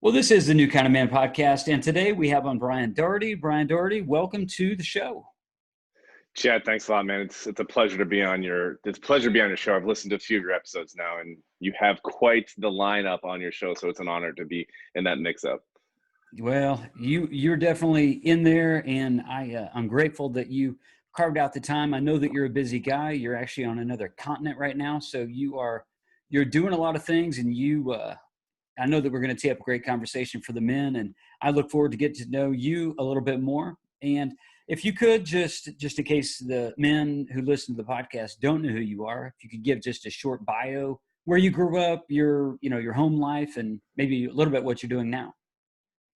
Well, this is the New Kind of Man podcast, and today we have on Brian Dougherty. Brian Dougherty, welcome to the show. Chad, thanks a lot, man. It's a pleasure to be on your show. I've listened to a few of your episodes now, and you have quite the lineup on your show, so it's an honor to be in that mix-up. Well, you're definitely in there, and I'm grateful that you carved out the time. I know that you're a busy guy. You're actually on another continent right now, so you're doing a lot of things, and I know that we're going to tee up a great conversation for the men, and I look forward to getting to know you a little bit more. And if you could just in case the men who listen to the podcast don't know who you are, if you could give just a short bio, where you grew up, your home life, and maybe a little bit what you're doing now.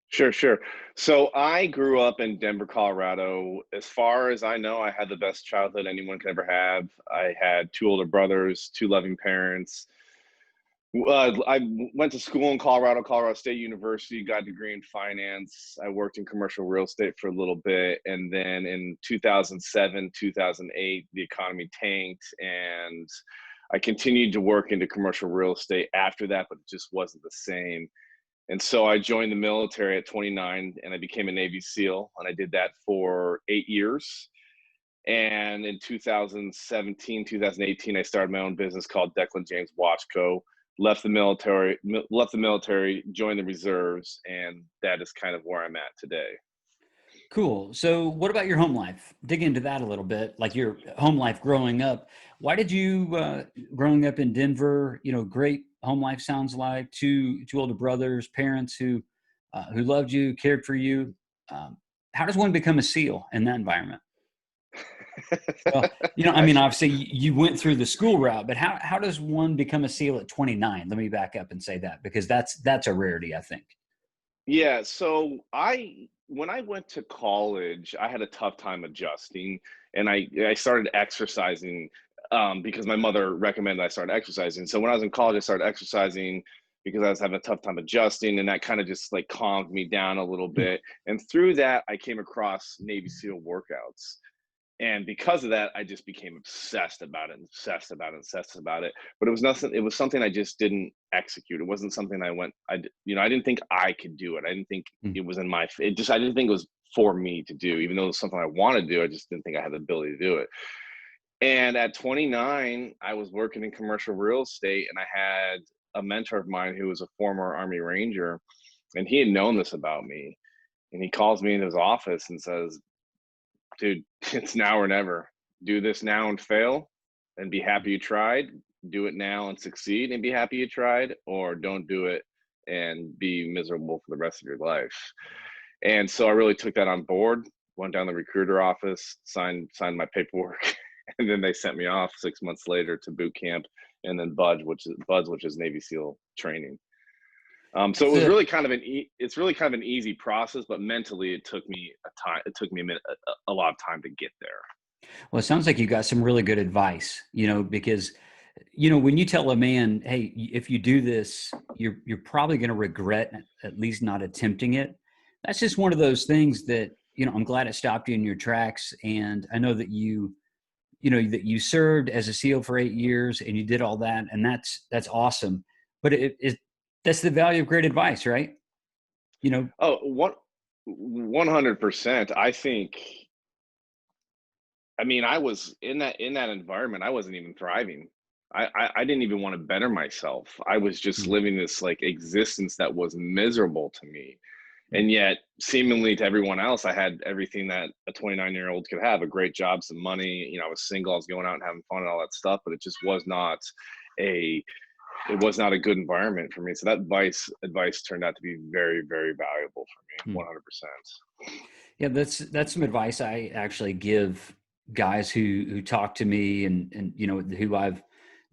Sure. So I grew up in Denver, Colorado. As far as I know, I had the best childhood anyone could ever have. I had two older brothers, two loving parents. I went to school in Colorado State University, got a degree in finance. I worked in commercial real estate for a little bit. And then in 2007, 2008, the economy tanked, and I continued to work into commercial real estate after that, but it just wasn't the same. And so I joined the military at 29, and I became a Navy SEAL, and I did that for 8 years. And in 2017, 2018, I started my own business called Declan James Watch Co. Left the military, joined the reserves, and that is kind of where I'm at today. Cool. So what about your home life? Dig into that a little bit, like your home life growing up. Why did you, growing up in Denver, great home life sounds like, two older brothers, parents who loved you, cared for you. How does one become a SEAL in that environment? Well, obviously you went through the school route, but how does one become a SEAL at 29? Let me back up and say that, because that's a rarity, I think. Yeah. So when I went to college, I had a tough time adjusting, and I started exercising because my mother recommended I start exercising. So when I was in college, I started exercising because I was having a tough time adjusting, and that kind of just like calmed me down a little bit. And through that, I came across Navy SEAL workouts. And because of that, I just became obsessed about it. But it was nothing. It was something I just didn't execute. It wasn't something I didn't think I could do it. I didn't think it was in my. I didn't think it was for me to do. Even though it was something I wanted to do, I just didn't think I had the ability to do it. And at 29, I was working in commercial real estate, and I had a mentor of mine who was a former Army Ranger, and he had known this about me. And he calls me in his office and says, "Dude, it's now or never. Do this now and fail and be happy you tried. Do it now and succeed and be happy you tried, or don't do it and be miserable for the rest of your life." And so I really took that on board, went down to the recruiter office, signed my paperwork, and then they sent me off 6 months later to boot camp, and then BUDS, which is Navy SEAL training. So it was really kind of an easy process, but mentally it took me a lot of time to get there. Well, it sounds like you got some really good advice, because, when you tell a man, hey, if you do this, you're probably going to regret at least not attempting it. That's just one of those things that, I'm glad it stopped you in your tracks. And I know that that you served as a SEAL for 8 years and you did all that. And that's awesome. But that's the value of great advice, right? Oh, 100%. I was in that environment. I wasn't even thriving. I didn't even want to better myself. I was just living this like existence that was miserable to me. And yet seemingly to everyone else, I had everything that a 29-year-old could have: a great job, some money. I was single, I was going out and having fun and all that stuff, but it just was not a good environment for me. So that advice turned out to be very, very valuable for me. 100%. Yeah, that's some advice I actually give guys who talk to me and who I've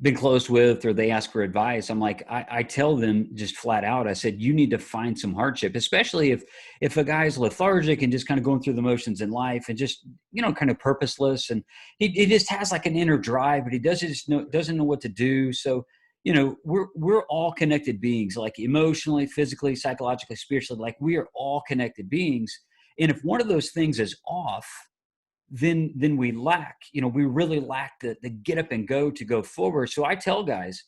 been close with, or they ask for advice. I'm like, I tell them just flat out, I said, you need to find some hardship, especially if a guy's lethargic and just kind of going through the motions in life and just, kind of purposeless. And he just has like an inner drive, but he doesn't know what to do. So, we're all connected beings, like emotionally, physically, psychologically, spiritually, like we are all connected beings. And if one of those things is off, then we lack, we really lack the get up and go to go forward. So I tell guys,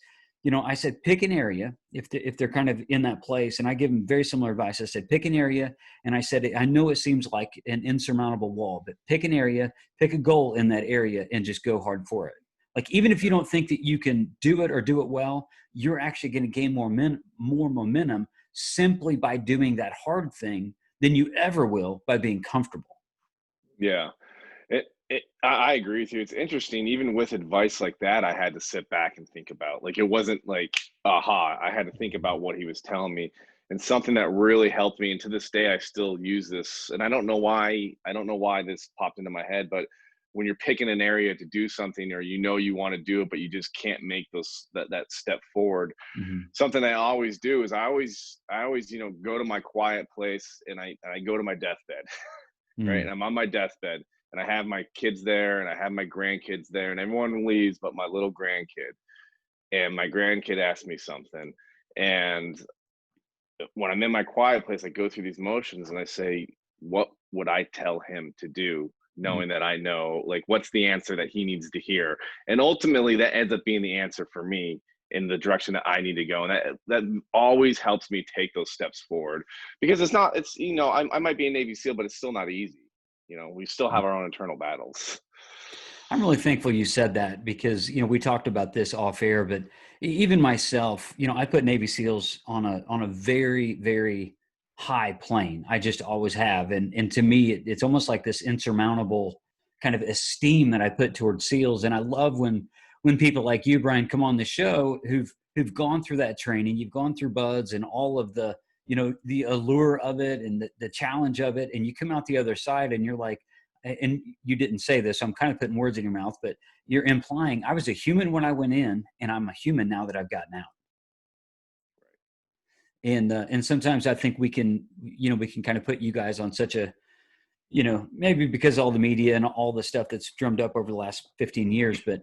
I said, pick an area if they're kind of in that place. And I give them very similar advice. I said, pick an area. And I said, I know it seems like an insurmountable wall, but pick an area, pick a goal in that area and just go hard for it. Like, even if you don't think that you can do it or do it well, you're actually going to gain more momentum simply by doing that hard thing than you ever will by being comfortable. Yeah. I agree with you. It's interesting. Even with advice like that, I had to sit back and think about. Like, it wasn't like aha. I had to think about what he was telling me, and something that really helped me. And to this day, I still use this. And I don't know why. I don't know why this popped into my head, but when you're picking an area to do something, or you want to do it, but you just can't make that step forward. Mm-hmm. Something I always do is I always go to my quiet place, and I go to my deathbed. Right? Mm-hmm. And I'm on my deathbed, and I have my kids there, and I have my grandkids there, and everyone leaves but my little grandkid. And my grandkid asked me something. And when I'm in my quiet place, I go through these motions and I say, what would I tell him to do? Knowing that I know, like, what's the answer that he needs to hear? And ultimately, that ends up being the answer for me in the direction that I need to go. And that always helps me take those steps forward, because I might be a Navy SEAL, but it's still not easy. We still have our own internal battles. I'm really thankful you said that because, we talked about this off air, but even myself, I put Navy SEALs on a very, very high plane. I just always have. And to me, it's almost like this insurmountable kind of esteem that I put towards SEALs. And I love when people like you, Brian, come on the show who've gone through that training. You've gone through BUDS and all of the allure of it and the challenge of it. And you come out the other side and you're like, and you didn't say this, so I'm kind of putting words in your mouth, but you're implying I was a human when I went in, and I'm a human now that I've gotten out. And sometimes I think we can kind of put you guys on such a, maybe because of all the media and all the stuff that's drummed up over the last 15 years, but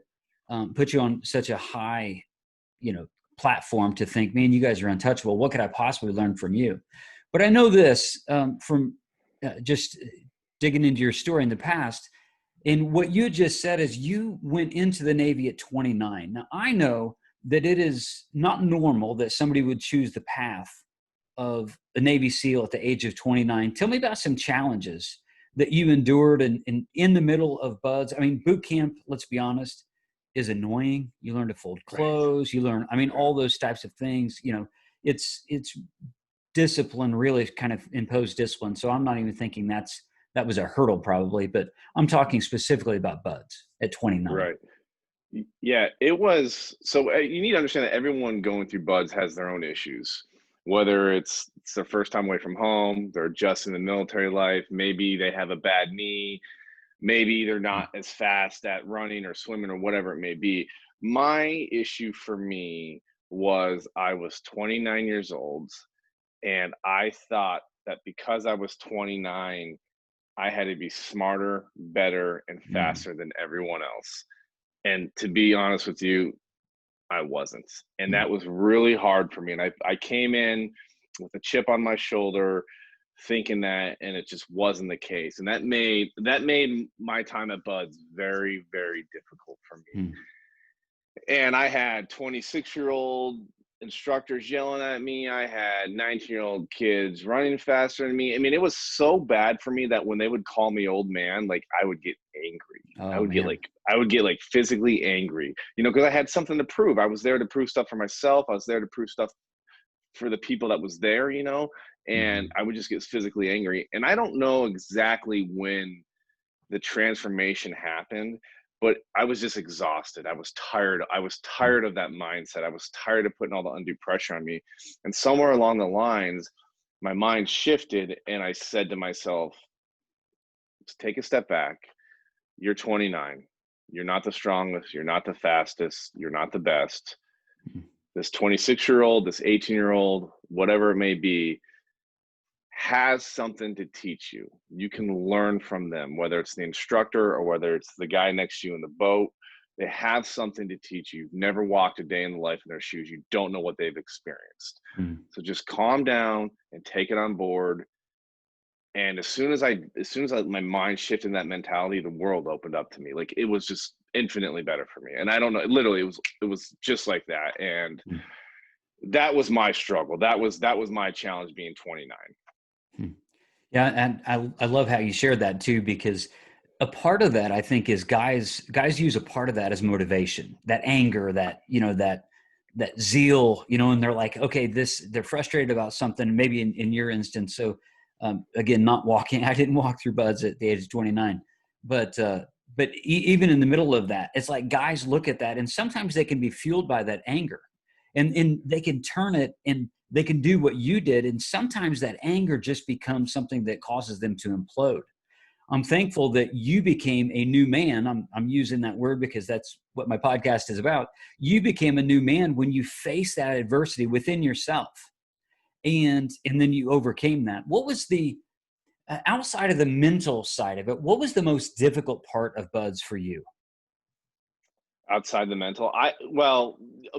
put you on such a high, platform to think, man, you guys are untouchable. What could I possibly learn from you? But I know this from just digging into your story in the past. And what you just said is you went into the Navy at 29. Now, I know that it is not normal that somebody would choose the path of a Navy SEAL at the age of 29. Tell me about some challenges that you endured and in the middle of BUDS. I mean, boot camp, let's be honest, is annoying. You learn to fold Right. clothes. You learn, I mean, Yeah. all those types of things. It's discipline, really kind of imposed discipline. So I'm not even thinking that was a hurdle probably, but I'm talking specifically about BUDS at 29. Right. Yeah, it was. So you need to understand that everyone going through BUDS has their own issues. Whether it's their first time away from home, they're adjusting to military life, maybe they have a bad knee, maybe they're not as fast at running or swimming or whatever it may be. My issue for me was I was 29 years old, and I thought that because I was 29, I had to be smarter, better, and Mm, faster than everyone else. And to be honest with you, I wasn't. And mm, that was really hard for me. And I came in with a chip on my shoulder thinking that, and it just wasn't the case. And that made my time at BUDS very, very difficult for me. mm, And I had 26-year-old instructors yelling at me. I had 19-year-old kids running faster than me. I mean, it was so bad for me that when they would call me old man, like, I would get angry. I oh would get man. like I would get like physically angry, because I had something to prove. I was there to prove stuff for myself. I was there to prove stuff for the people that was there, and Hmm. I would just get physically angry. And I don't know exactly when the transformation happened, but I was just exhausted. I was tired. I was Mm, tired of that mindset. I was tired of putting all the undue pressure on me. And somewhere along the lines, my mind shifted, and I said to myself, "Just take a step back. You're 29. You're not the strongest. You're not the fastest. You're not the best. mm, This 26-year-old, this 18-year-old, whatever it may be, has something to teach you. You can learn from them, whether it's the instructor or whether it's the guy next to you in the boat. They have something to teach you. You've never walked a day in the life in their shoes. You don't know what they've experienced. mm, So just calm down and take it on board. And as soon as my mind shifted in that mentality, the world opened up to me. Like, it was just infinitely better for me. And I don't know, literally it was just like that. And Hmm. that was my struggle. That was my challenge being 29. Hmm. Yeah, and I love how you shared that too, because a part of that I think is guys use a part of that as motivation, that anger, that that zeal, and they're like, okay, they're frustrated about something, maybe in your instance. So again, not walking, I didn't walk through buds at the age of 29, but even in the middle of that, it's like guys look at that, and sometimes they can be fueled by that anger, and they can turn it and they can do what you did. And sometimes that anger just becomes something that causes them to implode. I'm thankful that you became a new man. I'm using that word because that's what my podcast is about. You became a new man when you faced that adversity within yourself, and then you overcame that. What was the outside of the mental side of it? What was the most difficult part of buds for you? Outside the mental,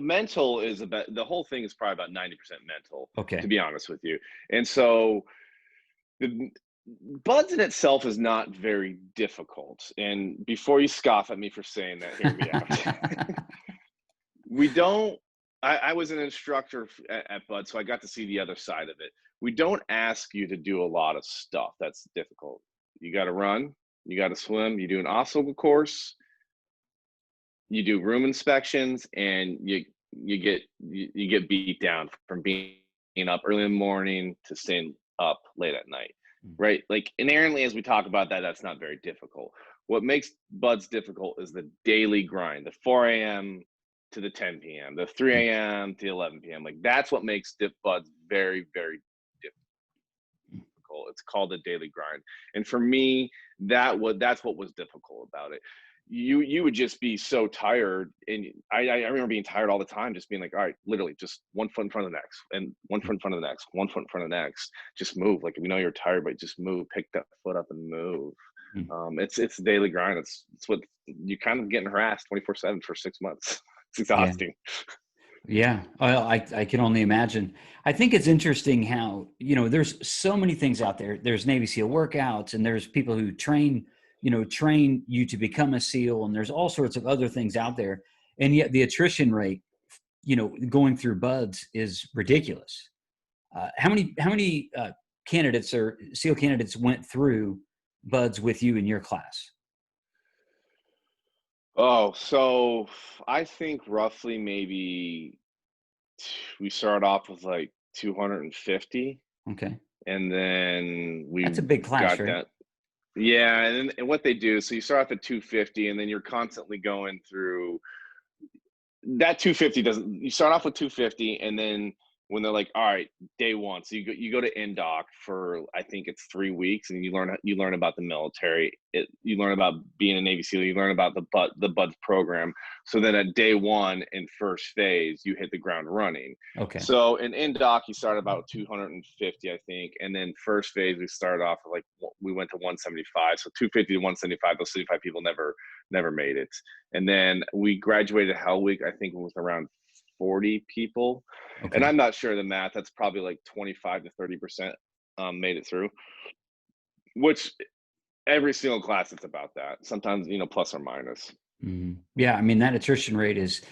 mental is about, the whole thing is probably about 90% mental, to Okay. be honest with you. And so the buds in itself is not very difficult. And before you scoff at me for saying that, hear me out. We don't, I was an instructor at Bud, so I got to see the other side of it. We don't ask you to do a lot of stuff that's difficult. You got to run, you got to swim, you do an obstacle course, you do room inspections, and you get beat down from being up early in the morning to staying up late at night, right? Like inherently, as we talk about that, that's not very difficult. What makes buds difficult is the daily grind, the 4 a.m. to the 10 p.m., the 3 a.m. to 11 p.m. Like that's what makes buds very, very difficult. It's called the daily grind. And for me, that's what was difficult about it. You would just be so tired, and I remember being tired all the time, just being like, all right, literally just 1 foot in front of the next, and 1 foot in front of the next, 1 foot in front of the next. Just move. Like, we know you're tired, but just move. Pick that foot up and move. It's a daily grind. It's what you kind of getting harassed 24/7 for 6 months. It's Yeah. exhausting. Yeah, well, I can only imagine. I think it's interesting how, there's so many things out there. There's Navy SEAL workouts, and there's people who train you to become a SEAL, and there's all sorts of other things out there. And yet the attrition rate, going through buds is ridiculous. How many candidates or SEAL candidates went through buds with you in your class? Oh, so I think roughly maybe we started off with like 250, Okay. and then That's a we big class, got right? that. Yeah, and what they do, so you start off at 250, and then you're constantly going through that 250. Doesn't You start off with 250, and then when they're like, all right, day one, so you go to indoc for, I think it's 3 weeks, and you learn about the military. You learn about being a Navy SEAL. You learn about the buds program. So then at day one in first phase, you hit the ground running. Okay. So in indoc, you start about 250, I think, and then first phase we started off with, like, we went to 175. So 250 to 175. Those 75 people never made it. And then we graduated Hell Week, I think it was around 40 people. And Okay. I'm not sure of the math. That's probably like 25 to 30% made it through, which every single class it's about that. Sometimes, plus or minus. Yeah, I mean that attrition rate is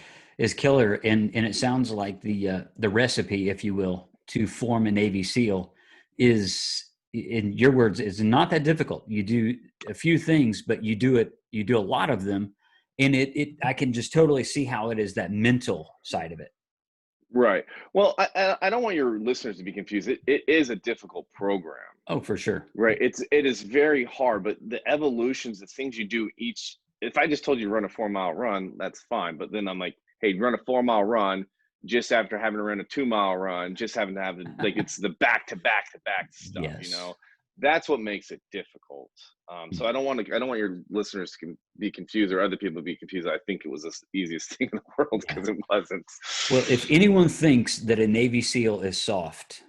killer, and it sounds like the recipe, if you will, to form a Navy SEAL is, in your words, is not that difficult. You do a few things, but you do a lot of them, and it I can just totally see how it is that mental side of it. Right. Well, I don't want your listeners to be confused. It is a difficult program. Oh, for sure. Right. It is very hard, but the evolutions, the things you do each, if I just told you to run a 4 mile run, that's fine. But then I'm like, hey, run a 4 mile run just after having to run a 2 mile run, just having to have like, it's the back to back to back stuff, Yes. that's what makes it difficult. So I don't want your listeners to be confused, or other people to be confused. I think it was the easiest thing in the world, Yeah. because it wasn't. Well, if anyone thinks that a Navy SEAL is soft,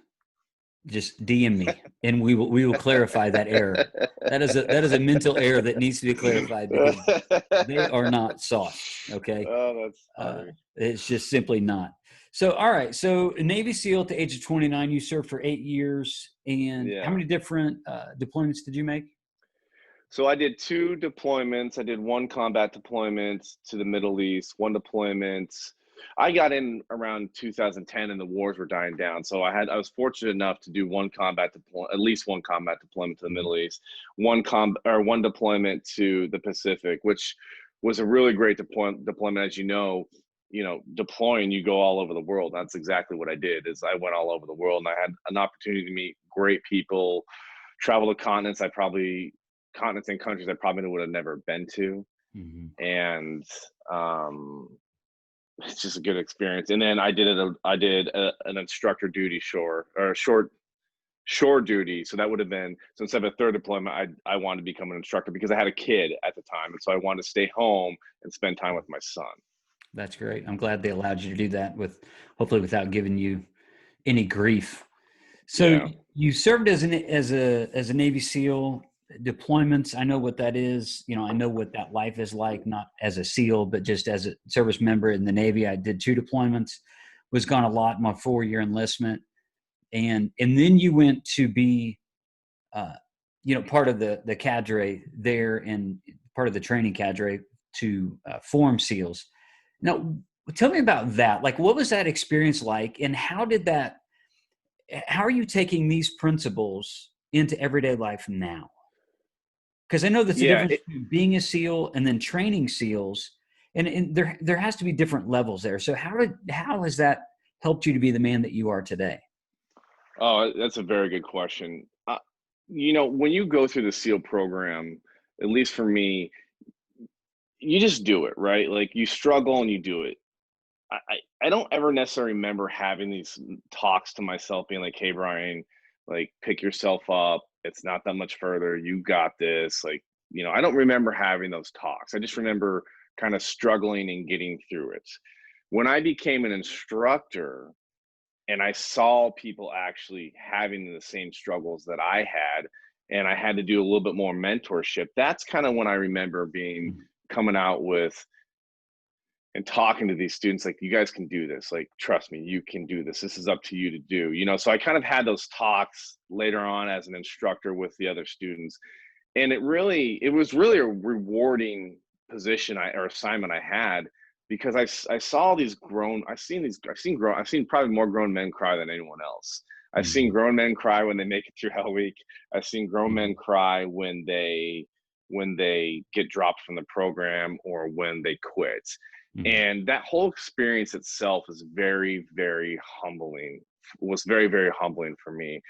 just DM me, and we will clarify that error. That is a mental error that needs to be clarified, because they are not soft. Okay, Oh, that's funny. it's just simply not. So, all right. So, Navy SEAL at the age of 29, you served for 8 years, and how Yeah. many different deployments did you make? So I did 2 deployments. I did 1 combat deployment to the Middle East, 1 deployment. I got in around 2010 and the wars were dying down. So I was fortunate enough to do at least 1 combat deployment to the Mhm. Middle East, 1 deployment to the Pacific, which was a really great deployment. As deploying, you go all over the world. That's exactly what I did. Is I went all over the world and I had an opportunity to meet great people, travel to continents and countries I probably would have never been to, Mhm. and um, it's just a good experience. And then an instructor duty shore duty. So that would have been, so instead of a third deployment, I wanted to become an instructor because I had a kid at the time, and so I wanted to stay home and spend time with my son. That's great. I'm glad they allowed you to do that hopefully without giving you any grief. So Yeah. you served as a Navy SEAL. Deployments, I know what that is. I know what that life is like, not as a SEAL, but just as a service member in the Navy. I did 2 deployments, was gone a lot in my 4-year enlistment. And then you went to be uh, part of the cadre there, and part of the training cadre to form SEALs. Now, tell me about that. Like, what was that experience like, and how are you taking these principles into everyday life now? Because I know that's the Yeah. difference between being a SEAL and then training SEALs, and there has to be different levels there. So how has that helped you to be the man that you are today? Oh, that's a very good question. When you go through the SEAL program, at least for me, you just do it, right? Like you struggle and you do it. I don't ever necessarily remember having these talks to myself being like, "Hey, Brian, like pick yourself up. It's not that much further. You got this." I don't remember having those talks. I just remember kind of struggling and getting through it. When I became an instructor and I saw people actually having the same struggles that I had, and I had to do a little bit more mentorship, that's kind of when I remember being Mhm. coming out with and talking to these students like, you guys can do this, like trust me, you can do this, this is up to you to do. So I kind of had those talks later on as an instructor with the other students, and it was really a rewarding position or assignment I had, because I saw these grown I've seen probably more grown men cry than anyone else. I've seen Mhm. grown men cry when they make it through Hell Week. I've seen grown men Mhm. cry when they get dropped from the program or when they quit. Mhm. And that whole experience itself is very, very humbling. Was very, very humbling for me.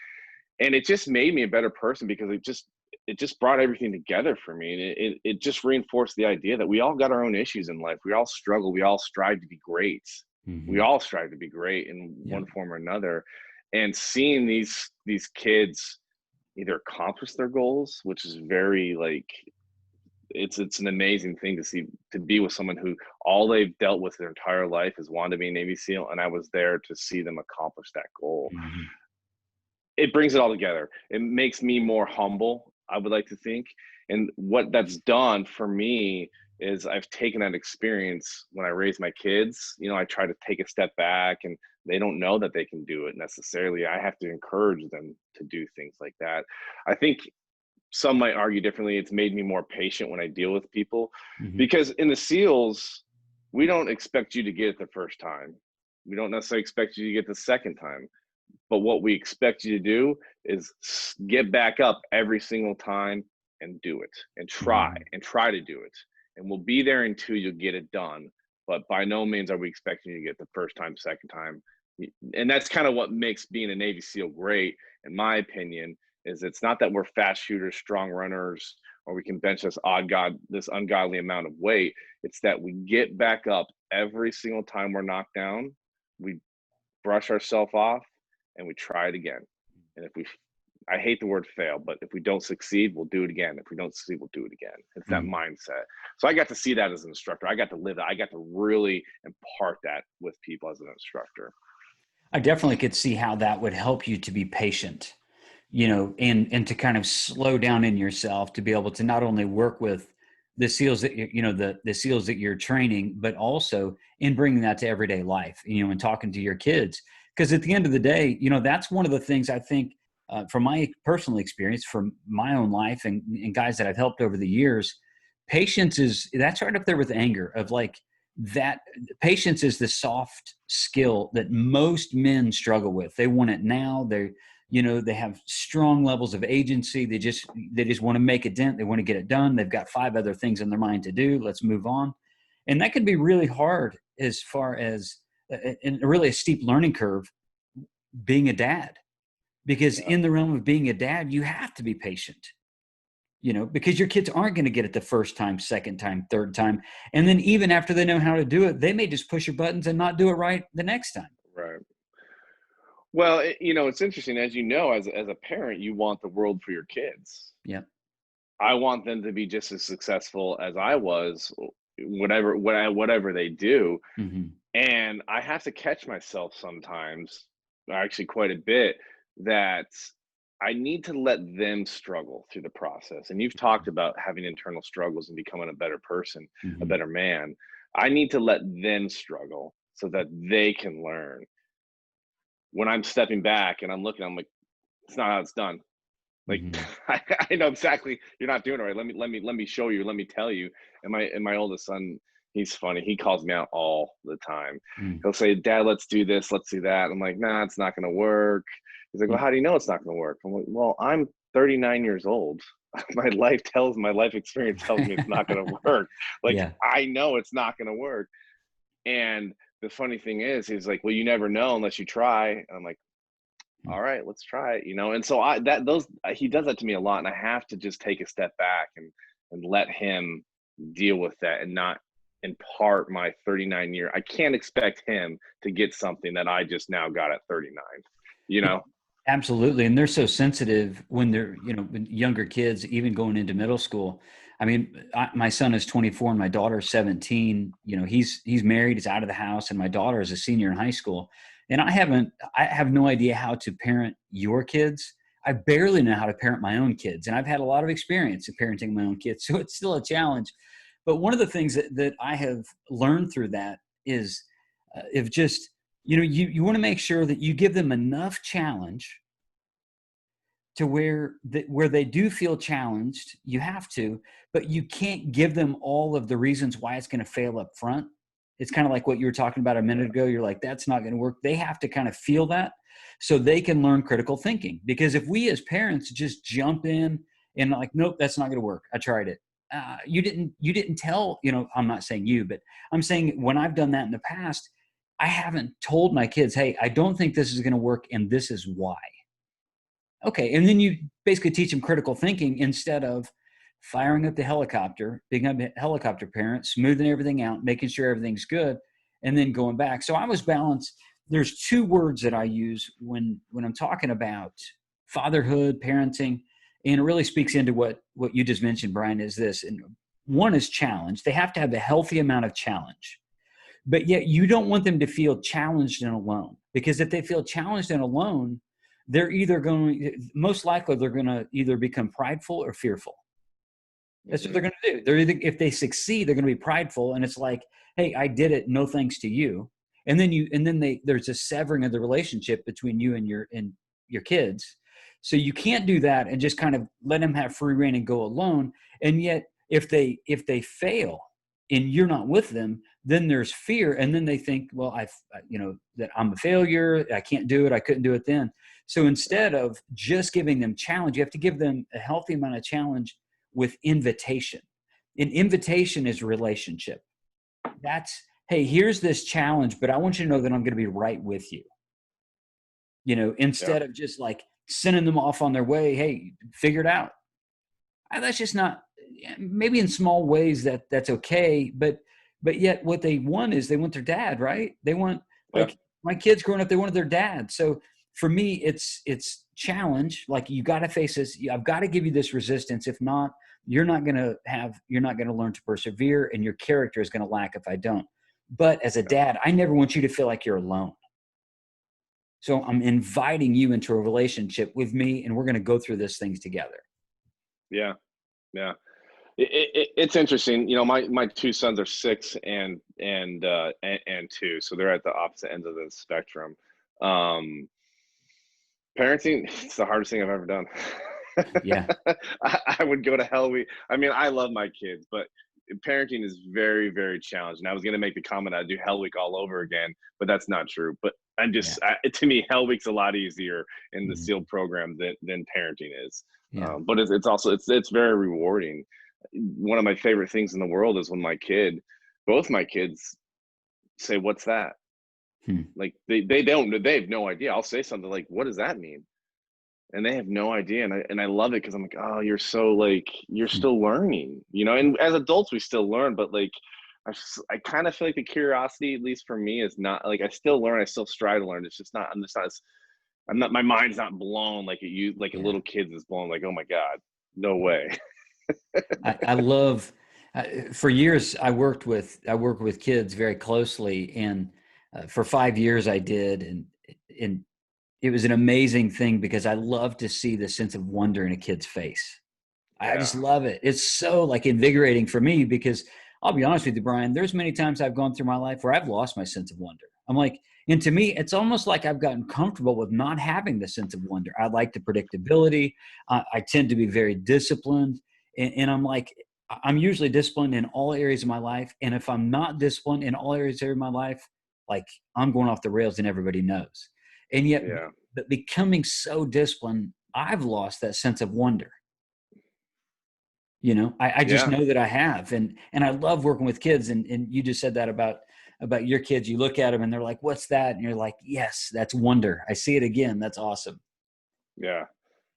And it just made me a better person because it just brought everything together for me. And it just reinforced the idea that we all got our own issues in life. We all struggle. We all strive to be great. We Mhm. all strive to be great in Yeah. one form or another. And seeing these kids either accomplish their goals, which is very like it's an amazing thing to see, to be with someone who all they've dealt with their entire life is wanting to be a Navy SEAL, and I was there to see them accomplish that goal. Mhm. It brings it all together. It makes me more humble, I would like to think. And what that's done for me is I've taken that experience when I raise my kids. I try to take a step back, and they don't know that they can do it necessarily. I have to encourage them to do things like that. I think some might argue differently. It's made me more patient when I deal with people, Mhm. because in the SEALs, we don't expect you to get it the first time. We don't necessarily expect you to get the second time. But what we expect you to do is get back up every single time and do it Mhm. and try to do it. And we'll be there until you get it done. But by no means are we expecting you to get the first time, second time. And that's kind of what makes being a Navy SEAL great, in my opinion, is it's not that we're fast shooters, strong runners, or we can bench this ungodly amount of weight. It's that we get back up every single time we're knocked down. We brush ourselves off and we try it again. And I hate the word fail, but if we don't succeed, we'll do it again. If we don't succeed, we'll do it again. It's that Mhm. mindset. So I got to see that as an instructor. I got to live that. I got to really impart that with people as an instructor. I definitely could see how that would help you to be patient, and to kind of slow down in yourself to be able to not only work with the SEALs that the SEALs that you're training, but also in bringing that to everyday life, and talking to your kids. Because at the end of the day, that's one of the things I think from my personal experience, from my own life and guys that I've helped over the years, that's right up there with anger of like that. Patience is the soft skill that most men struggle with. They want it now. They have strong levels of agency. They just want to make a dent. They want to get it done. They've got 5 other things in their mind to do. Let's move on. And that can be really hard as far as and really a steep learning curve being a dad, because Yeah. in the realm of being a dad, you have to be patient, because your kids aren't going to get it the first time, second time, third time. And then even after they know how to do it, they may just push your buttons and not do it right the next time. Right. Well, it's interesting, as you know, as a parent, you want the world for your kids. Yeah. I want them to be just as successful as I was, whatever they do. Hmm. And I have to catch myself sometimes, actually quite a bit, that I need to let them struggle through the process. And you've talked about having internal struggles and becoming a better person, a Hmm. better man. I need to let them struggle so that they can learn. When I'm stepping back and I'm looking, I'm like, it's not how it's done. Like, Hmm. I know exactly you're not doing it right. Let me show you. Let me tell you. And my oldest son, he's funny. He calls me out all the time. Hmm. He'll say, "Dad, let's do this. Let's do that." I'm like, "Nah, it's not going to work." He's like, "Well, how do you know it's not going to work?" I'm like, "Well, I'm 39 years old. My life experience tells me it's not going to work. Like, Yeah. I know it's not going to work." And the funny thing is, he's like, "Well, you never know unless you try." And I'm like, all right, let's try it, and so he does that to me a lot, and I have to just take a step back and let him deal with that and not impart my 39-year. I can't expect him to get something that I just now got at 39, you know? Absolutely. And they're so sensitive when they're, when younger kids, even going into middle school. I mean, my son is 24 and my daughter's 17. He's married, he's out of the house, and my daughter is a senior in high school. And I have no idea how to parent your kids. I barely know how to parent my own kids. And I've had a lot of experience in parenting my own kids. So it's still a challenge. But one of the things that I have learned through that is if just, you want to make sure that you give them enough challenge to where they do feel challenged. You have to, but you can't give them all of the reasons why it's going to fail up front. It's kind of like what you were talking about a minute Yeah. ago. You're like, that's not going to work. They have to kind of feel that so they can learn critical thinking. Because if we as parents just jump in and like, nope, that's not going to work, I tried it. You didn't tell, I'm not saying you, but I'm saying when I've done that in the past, I haven't told my kids, hey, I don't think this is going to work and this is why. Okay, and then you basically teach them critical thinking instead of firing up the helicopter, being a helicopter parent, smoothing everything out, making sure everything's good, and then going back. So I was balanced. There's 2 words that I use when I'm talking about fatherhood, parenting, and it really speaks into what you just mentioned, Brian, is this. And one is challenge. They have to have a healthy amount of challenge. But yet you don't want them to feel challenged and alone, because if they feel challenged and alone, most likely they're going to either become prideful or fearful. That's what Hmm. they're going to do. They're either, if they succeed, they're going to be prideful, and it's like, hey, I did it, no thanks to you. And then there's a severing of the relationship between you and your kids. So you can't do that and just kind of let them have free reign and go alone. And yet, if they fail and you're not with them, then there's fear, and then they think, well, that I'm a failure. I can't do it. I couldn't do it then. So instead of just giving them challenge, you have to give them a healthy amount of challenge with invitation. An invitation is relationship. That's, hey, here's this challenge, but I want you to know that I'm going to be right with you. Yeah. Instead of just like sending them off on their way, hey, figure it out. That's just not, maybe in small ways that's okay, but yet what they want is they want their dad, right? They want, Yeah. like, my kids growing up, they wanted their dad. So for me, it's challenge. Like, you got to face this. I've got to give you this resistance. If not, you're not going to learn to persevere, and your character is going to lack if I don't. But as a Yeah. dad, I never want you to feel like you're alone. So I'm inviting you into a relationship with me, and we're going to go through this things together. Yeah. Yeah. It's interesting. My 2 sons are 6 and 2, so they're at the opposite ends of the spectrum. Um, Parenting, it's the hardest thing I've ever done. Yeah. I would go to hell. I mean, I love my kids, but parenting is very, very challenging. I was going to make the comment I'd do Hell Week all over again, but that's not true. But Yeah. to me, Hell Week's a lot easier in the Mhm. SEAL program than parenting is. Yeah. But it's also, it's very rewarding. One of my favorite things in the world is when both my kids say, "What's that?" Hmm. Like they have no idea. I'll say something like, "What does that mean?" And they have no idea, and I love it because I'm like, oh, you're so like you're Hmm. still learning, you know. And as adults, we still learn, but like I kind of feel like the curiosity, at least for me, is not like I still learn. I still strive to learn. It's just not. I'm just not. I'm not. My mind's not blown like like a Yeah. little kid's is blown. Like, oh my god, no way. I love. For years, I worked with kids very closely, and for 5 years I did, and it was an amazing thing because I love to see the sense of wonder in a kid's face. I just Yeah, love it. It's so like invigorating for me because I'll be honest with you, Brian, there's many times I've gone through my life where I've lost my sense of wonder. I'm like, and to me, it's almost like I've gotten comfortable with not having the sense of wonder. I like the predictability. I tend to be very disciplined. And I'm like, I'm usually disciplined in all areas of my life. And if I'm not disciplined in all areas of my life, like I'm going off the rails and everybody knows. And yet, yeah, but becoming so disciplined, I've lost that sense of wonder. I just yeah. know that I have, and I love working with kids. And you just said that about your kids. You look at them and they're like, "What's that?" And you're like, "Yes, that's wonder. I see it again. That's awesome." Yeah.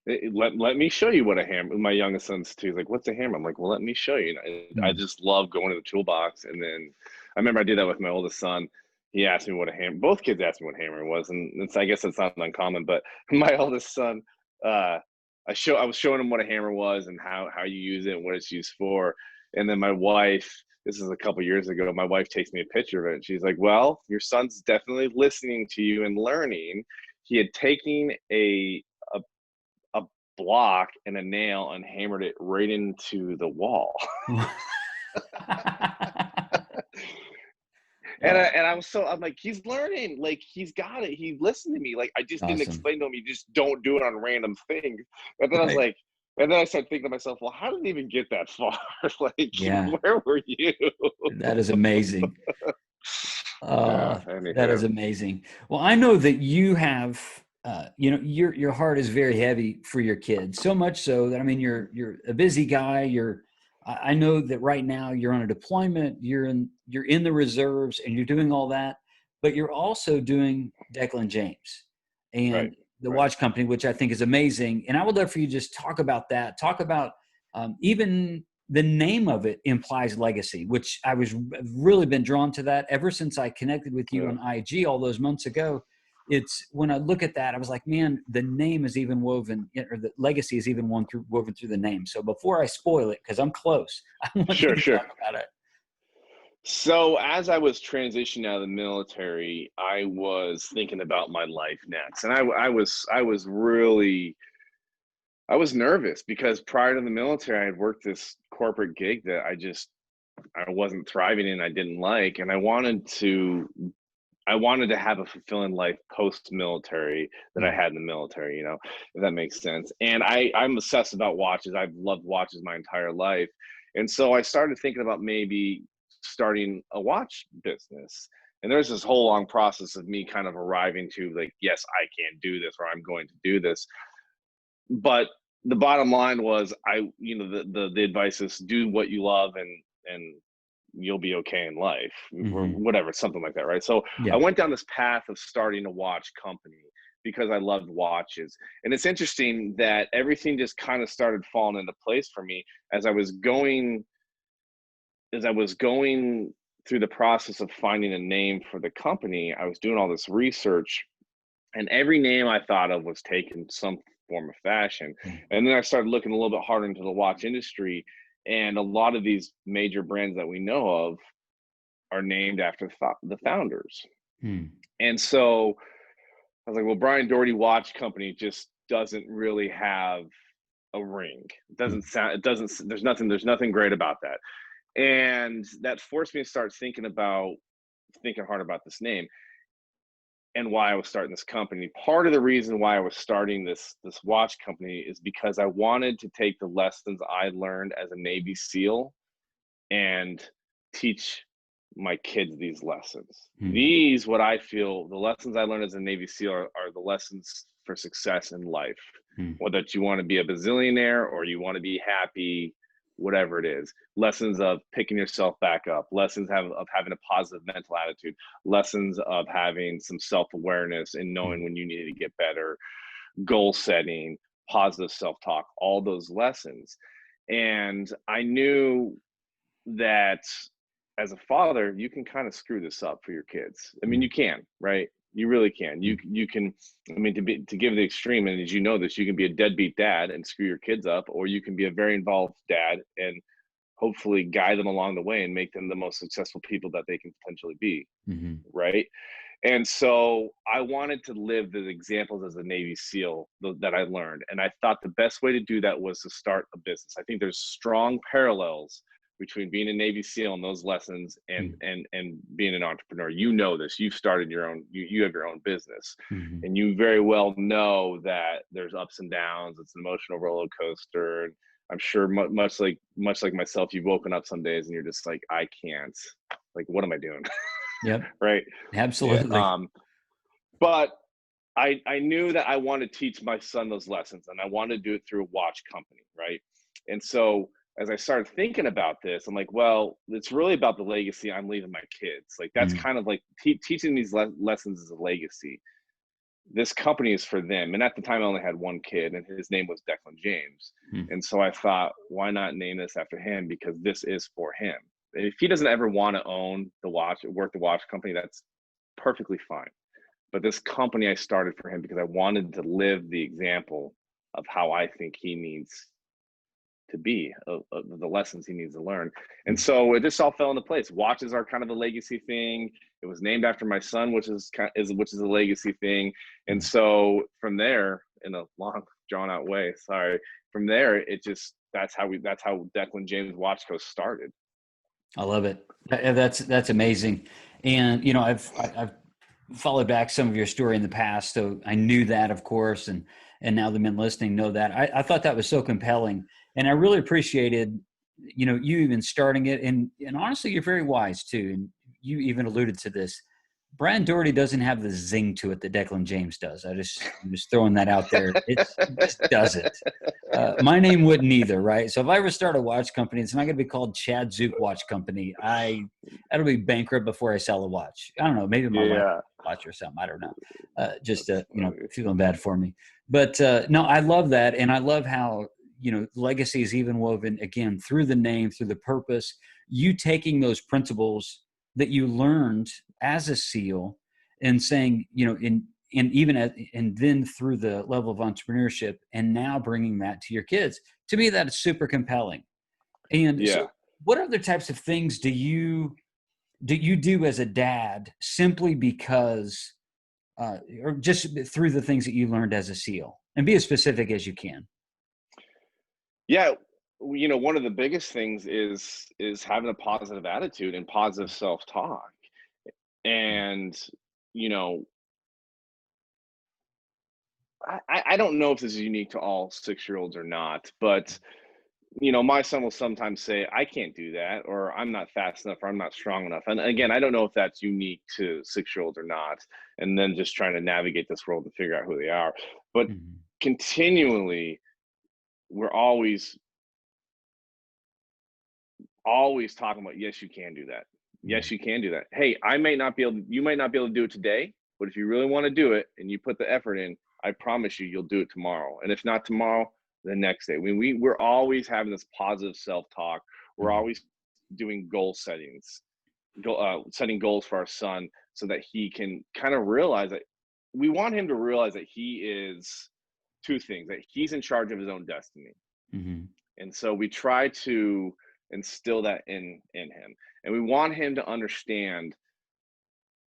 Let me show you what a hammer. My youngest son's too. He's like, "What's a hammer?" I'm like, "Well, let me show you." And I Mm, just love going to the toolbox. And then I remember I did that with my oldest son. He asked me what a hammer. Both kids asked me what a hammer was, and I guess it's not uncommon. But my oldest son, uh, I was showing him what a hammer was and how you use it and what it's used for. And then my wife, this is a couple years ago, my wife takes me a picture of it. And she's like, "Well, your son's definitely listening to you and learning." He had taken a a block and a nail and hammered it right into the wall. mm. I'm like, he's learning, like he's got it. He listened to me. Like I just didn't Awesome. explain to him, you just don't do it on random things. And then I was Right. like, and then I started thinking to myself, well, how did it even get that far? Like, Yeah, where were you? that is amazing. Yeah, That is anywho. amazing. Well, I know that you have, your heart is very heavy for your kids. So much so that I mean, you're a busy guy. I know that right now you're on a deployment. You're in the reserves, and you're doing all that, but you're also doing Declan James Right, and the right. watch company, which I think is amazing. And I would love for you to just talk about that. Talk about even the name of it implies legacy, which really been drawn to that ever since I connected with you Yeah. on IG all those months ago. It's when I look at that, I was like, man, the name is even woven, or the legacy is even woven through the name. So before I spoil it, because I'm close, I want you Sure, to sure. talk about it. So as I was transitioning out of the military, I was thinking about my life next, and I was nervous because prior to the military, I had worked this corporate gig that I wasn't thriving in, I didn't like, and I wanted to have a fulfilling life post military that I Mm, had in the military, you know, if that makes sense. And I'm obsessed about watches. I've loved watches my entire life. And so I started thinking about maybe starting a watch business. And there's this whole long process of me kind of arriving to like, yes, I can do this or I'm going to do this. But the bottom line was the advice is do what you love and you'll be okay in life or mm-hmm. whatever, something like that, right? So I Yeah. went down this path of starting a watch company because I loved watches. And it's interesting that everything just kind of started falling into place for me as I was going through the process of finding a name for the company. I was doing all this research and every name I thought of was taken some form of fashion. Mm, And then I started looking a little bit harder into the watch industry, and a lot of these major brands that we know of are named after the founders. mm, And so I was like, well, Brian Dougherty Watch Company just doesn't really have a ring. It mm, doesn't sound. It doesn't. There's nothing great about that. And that forced me to start thinking hard about this name. and why I was starting this company. Part of the reason why I was starting this watch company is because I wanted to take the lessons I learned as a Navy SEAL and teach my kids these lessons. Mm, These, what I feel, the lessons I learned as a Navy SEAL are the lessons for success in life. mm, Whether you want to be a bazillionaire or you want to be happy, whatever it is. Lessons of picking yourself back up, lessons of having a positive mental attitude, lessons of having some self-awareness and mm, knowing when you need to get better, goal setting, positive self-talk, all those lessons. And I knew that as a father, you can kind of screw this up for your kids. I mean, mm, you can, right? You really can. mm. You can. I mean, to give the extreme, and as you know this, you can be a deadbeat dad and screw your kids up, or you can be a very involved dad and hopefully guide them along the way and make them the most successful people that they can potentially be, Mhm. right? And so I wanted to live the examples as a Navy SEAL that I learned. And I thought the best way to do that was to start a business. I think there's strong parallels between being a Navy SEAL and those lessons and Mm, being an entrepreneur. You know this. You've started your own, you have your own business. mhm. And you very well know that there's ups and downs. It's an emotional roller coaster. And I'm sure much like myself, you've woken up some days and you're just like, I can't. Like, what am I doing? Yep, Right. Yeah. absolutely. But I knew that I wanted to teach my son those lessons and I wanted to do it through a watch company, right? And so as I started thinking about this, I'm like, well, it's really about the legacy I'm leaving my kids. Like that's Mm, kind of like teaching these lessons as a legacy. This company is for them. And at the time, I only had one kid, and his name was Declan James. mm, And so I thought, why not name this after him? Because this is for him. And if he doesn't ever want to own the watch, work the watch company, that's perfectly fine. But this company I started for him because I wanted to live the example of how I think he needs to be, of the lessons he needs to learn. And mm. so it just all fell into place. Watches are kind of a legacy thing. It was named after my son, which is a legacy thing. And Mm. so from there, in a long drawn out way, sorry, from there it just that's how Declan James Watch Co started. I love it. That's amazing. And you know, I've followed back some of your story in the past, so I knew that, of course, and now the men listening know that. I thought that was so compelling, and I really appreciated, you know, you even starting it, and honestly, you're very wise too, and you even alluded to this. Brian Dougherty doesn't have the zing to it that Declan James does. I'm just throwing that out there. It just doesn't. My name wouldn't either, right? So if I ever start a watch company, it's not going to be called Chad Zook Watch Company. That'll be bankrupt before I sell a watch. I don't know. Maybe my wife Yeah. watch or something. I don't know. Just That's you know, funny. feeling bad for me. But no, I love that, and I love how, you know, legacy is even woven again through the name, through the purpose. You taking those principles that you learned as a SEAL and saying, you know, in and even at, and then through the level of entrepreneurship and now bringing that to your kids. To me, that is super compelling. And so Yeah. what other types of things do you do as a dad simply because or just through the things that you learned as a SEAL? And be as specific as you can. Yeah, you know, one of the biggest things is having a positive attitude and positive self-talk. And, you know, I don't know if this is unique to all 6-year-olds or not, but you know, my son will sometimes say, I can't do that, or I'm not fast enough, or I'm not strong enough. And again, I don't know if that's unique to 6-year-olds or not. And then just trying to navigate this world to figure out who they are. But Mhm. continually, we're always talking about, yes, you can do that. Yes, Mhm. you can do that. Hey, you might not be able to do it today, but if you really want to do it and you put the effort in, I promise you, you'll do it tomorrow. And if not tomorrow, the next day. We're always having this positive self-talk. We're Mhm. always doing goal settings, setting goals for our son so that he can kind of realize that we want him to realize that he is two things, that he's in charge of his own destiny. Mhm. And so we try to instill that in him, and we want him to understand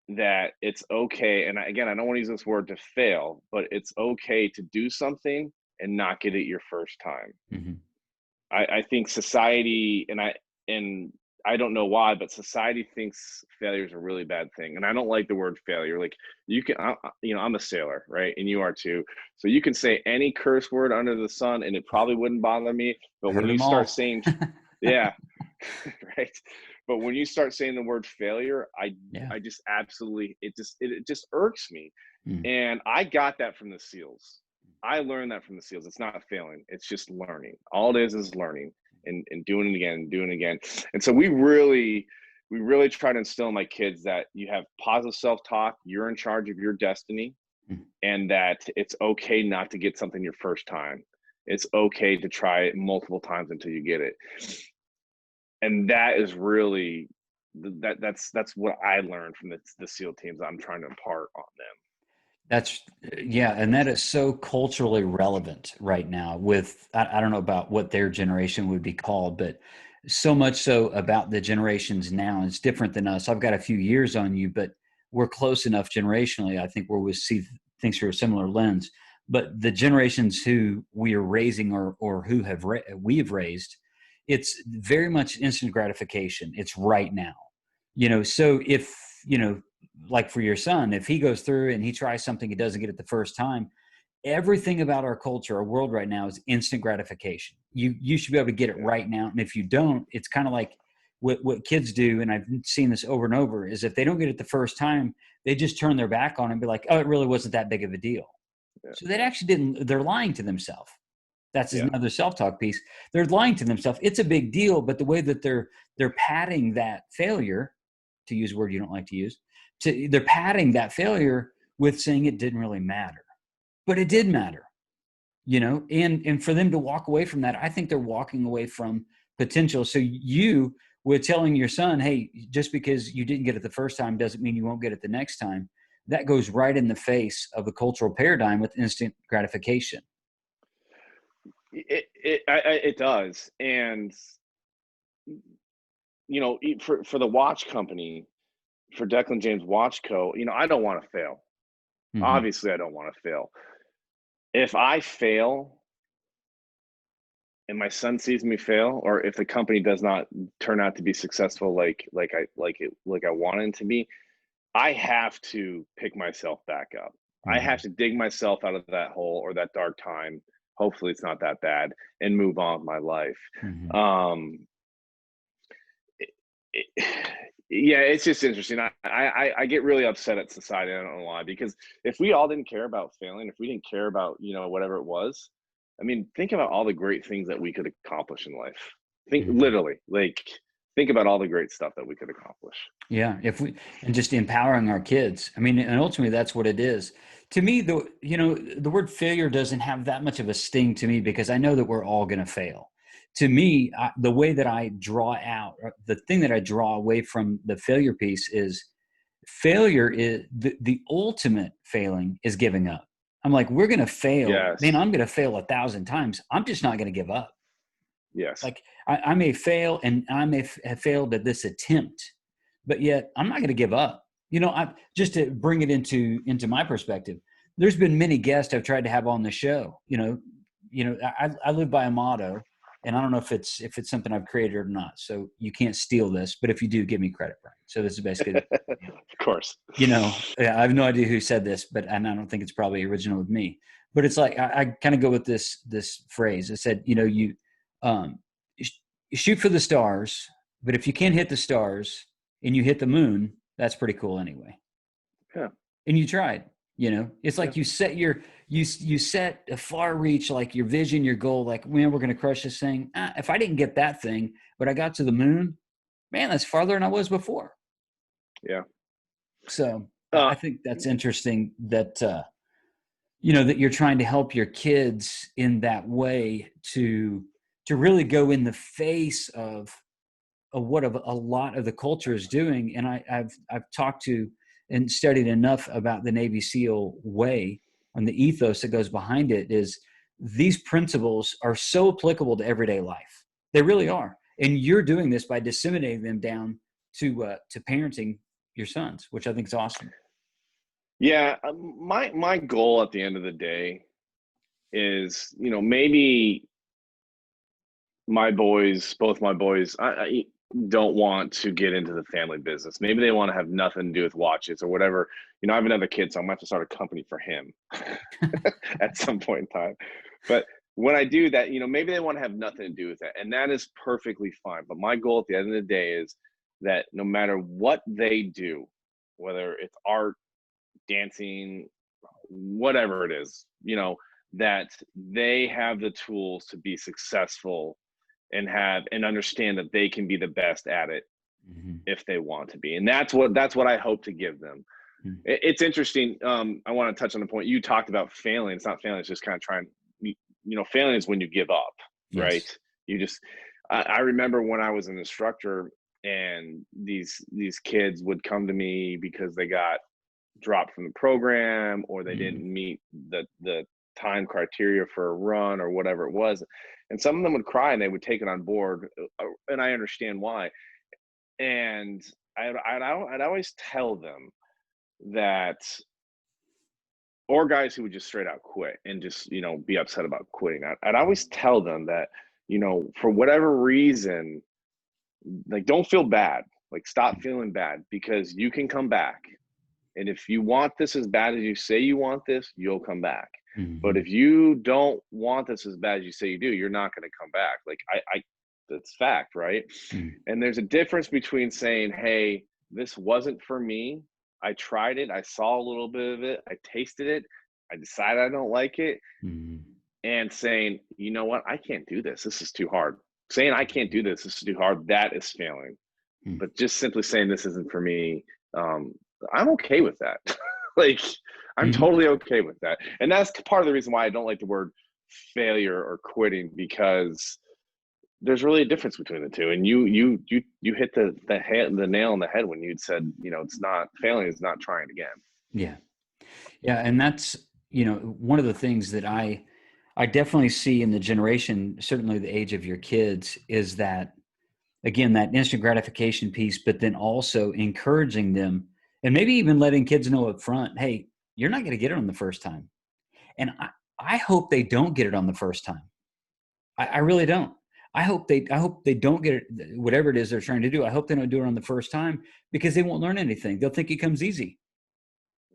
that it's okay. And again, I don't want to use this word to fail, but it's okay to do something and not get it your first time. Mhm. I think society and I don't know why, but society thinks failure is a really bad thing. And I don't like the word failure. Like you can, I'm a sailor, right? And you are too. So you can say any curse word under the sun and it probably wouldn't bother me. But when Heard you them start all. saying, yeah, right. But when you start saying the word failure, Yeah. I just absolutely, it just irks me. Mm. And I got that from the SEALs. I learned that from the SEALs. It's not failing. It's just learning. All it is learning and doing it again, doing it again. And so we really try to instill in my kids that you have positive self-talk, you're in charge of your destiny, Mm. and that it's okay not to get something your first time. It's okay to try it multiple times until you get it. And that is really that's what I learned from the SEAL teams I'm trying to impart on them. That's yeah, and that is so culturally relevant right now with I don't know about what their generation would be called, but so much so about the generations now. It's different than us. I've got a few years on you, but we're close enough generationally, I think, where we see things through a similar lens. But the generations who we are raising or who we have raised, it's very much instant gratification. It's right now. So if, like for your son, if he goes through and he tries something he doesn't get it the first time, everything about our culture, our world right now is instant gratification. You should be able to get it Yeah. right now. And if you don't, it's kind of like what kids do, and I've seen this over and over, is if they don't get it the first time, they just turn their back on it and be like, oh, it really wasn't that big of a deal. Yeah. So that actually didn't, they're lying to themselves. That's Yeah. another self-talk piece. They're lying to themselves. It's a big deal, but the way that they're padding that failure, to use a word you don't like to use, they're padding that failure with saying it didn't really matter. But it Yeah. did matter, and for them to walk away from that, I think they're walking away from potential. So you were telling your son, hey, just because you didn't get it the first time doesn't mean you won't get it the next time. That goes right in the face of the cultural paradigm with instant gratification. It does. And for the watch company, for Declan James Watch Co, I don't want to fail. Hmm. Obviously, I don't want to fail. If I fail and my son sees me fail, or if the company does not turn out to be successful like I want it to be, I have to pick myself back up. I have Hmm. to dig myself out of that hole or that dark time. Hopefully, it's not that bad, and move on with my life. Hmm. Um, it, yeah, it's just interesting. I get really upset at society. I don't know why, because if we all didn't care about failing, if we didn't care about whatever it was, I mean, think about all the great things that we could accomplish in life. Think Hmm. literally, like think about all the great stuff that we could accomplish. Yeah, if we and just empowering our kids. I mean, and ultimately that's what it is. To me, the word failure doesn't have that much of a sting to me because I know that we're all going to fail. To me, the way that I draw out, or the thing that I draw away from the failure piece is failure is the ultimate failing is giving up. I'm like, we're going to fail. Man, Yes, I'm going to fail 1,000 times. I'm just not going to give up. yes, Like I may fail and I may have failed at this attempt, but yet I'm not going to give up. I just to bring it into my perspective. There's been many guests I've tried to have on the show. I live by a motto, and I don't know if it's something I've created or not. So you can't steal this, but if you do, give me credit, Brian. So this is basically, of course. I have no idea who said this, and I don't think it's probably original with me. But it's like I kind of go with this phrase. It said, um, shoot for the stars, but if you can't hit the stars and you hit the moon, that's pretty cool anyway. Yeah, And you tried. It's yeah, like you set a far reach, like your vision, your goal. Like, man, we're going to crush this thing. If I didn't get that thing, but I got to the moon, man, that's farther than I was before. yeah. So Uh, I think that's interesting that you're trying to help your kids in that way to really go in the face of what a lot of the culture is doing. And I've talked to and studied enough about the Navy SEAL way, and the ethos that goes behind it is these principles are so applicable to everyday life. They really are. And you're doing this by disseminating them down to parenting your sons, which I think is awesome. yeah, my goal at the end of the day is, maybe my boys, both my boys. don't want to get into the family business. Maybe they want to have nothing to do with watches or whatever. I have another kid, so I'm going to have to start a company for him at some point in time. But when I do that, maybe they want to have nothing to do with that. And that is perfectly fine. But my goal at the end of the day is that no matter what they do, whether it's art, dancing, whatever it is, that they have the tools to be successful and understand that they can be the best at it Mm-hmm. if they want to be. And that's what I hope to give them. Mm-hmm. It's interesting. I want to touch on the point you talked about failing. It's not failing. It's just kind of trying, failing is when you give up, right? Yes. I remember when I was an instructor and these kids would come to me because they got dropped from the program or they Mm-hmm. didn't meet the time criteria for a run or whatever it was. And some of them would cry and they would take it on board. And I understand why. And I'd always tell them that, or guys who would just straight out quit and just, be upset about quitting. I'd always tell them that, for whatever reason, like, don't feel bad. Like, stop feeling bad because you can come back. And if you want this as bad as you say you want this, you'll come back. Mm-hmm. But if you don't want this as bad as you say you do, you're not going to come back. Like, that's fact, right? Mm-hmm. And there's a difference between saying, hey, this wasn't for me. I tried it. I saw a little bit of it. I tasted it. I decided I don't like it. Mm-hmm. And saying, you know what? I can't do this. This is too hard. Saying I can't do this. This is too hard. That is failing. Mm-hmm. But just simply saying this isn't for me, I'm okay with that. Like, I'm Mm-hmm. totally okay with that. And that's part of the reason why I don't like the word failure or quitting, because there's really a difference between the two. And you hit the nail on the head when you'd said, it's not failing, is not trying again. Yeah. Yeah. And that's, one of the things that I definitely see in the generation, certainly the age of your kids, is that, again, that instant gratification piece, but then also encouraging them and maybe even letting kids know up front, hey, you're not going to get it on the first time. And I hope they don't get it on the first time. I really don't. I hope they don't get it, whatever it is they're trying to do. I hope they don't do it on the first time because they won't learn anything. They'll think it comes easy.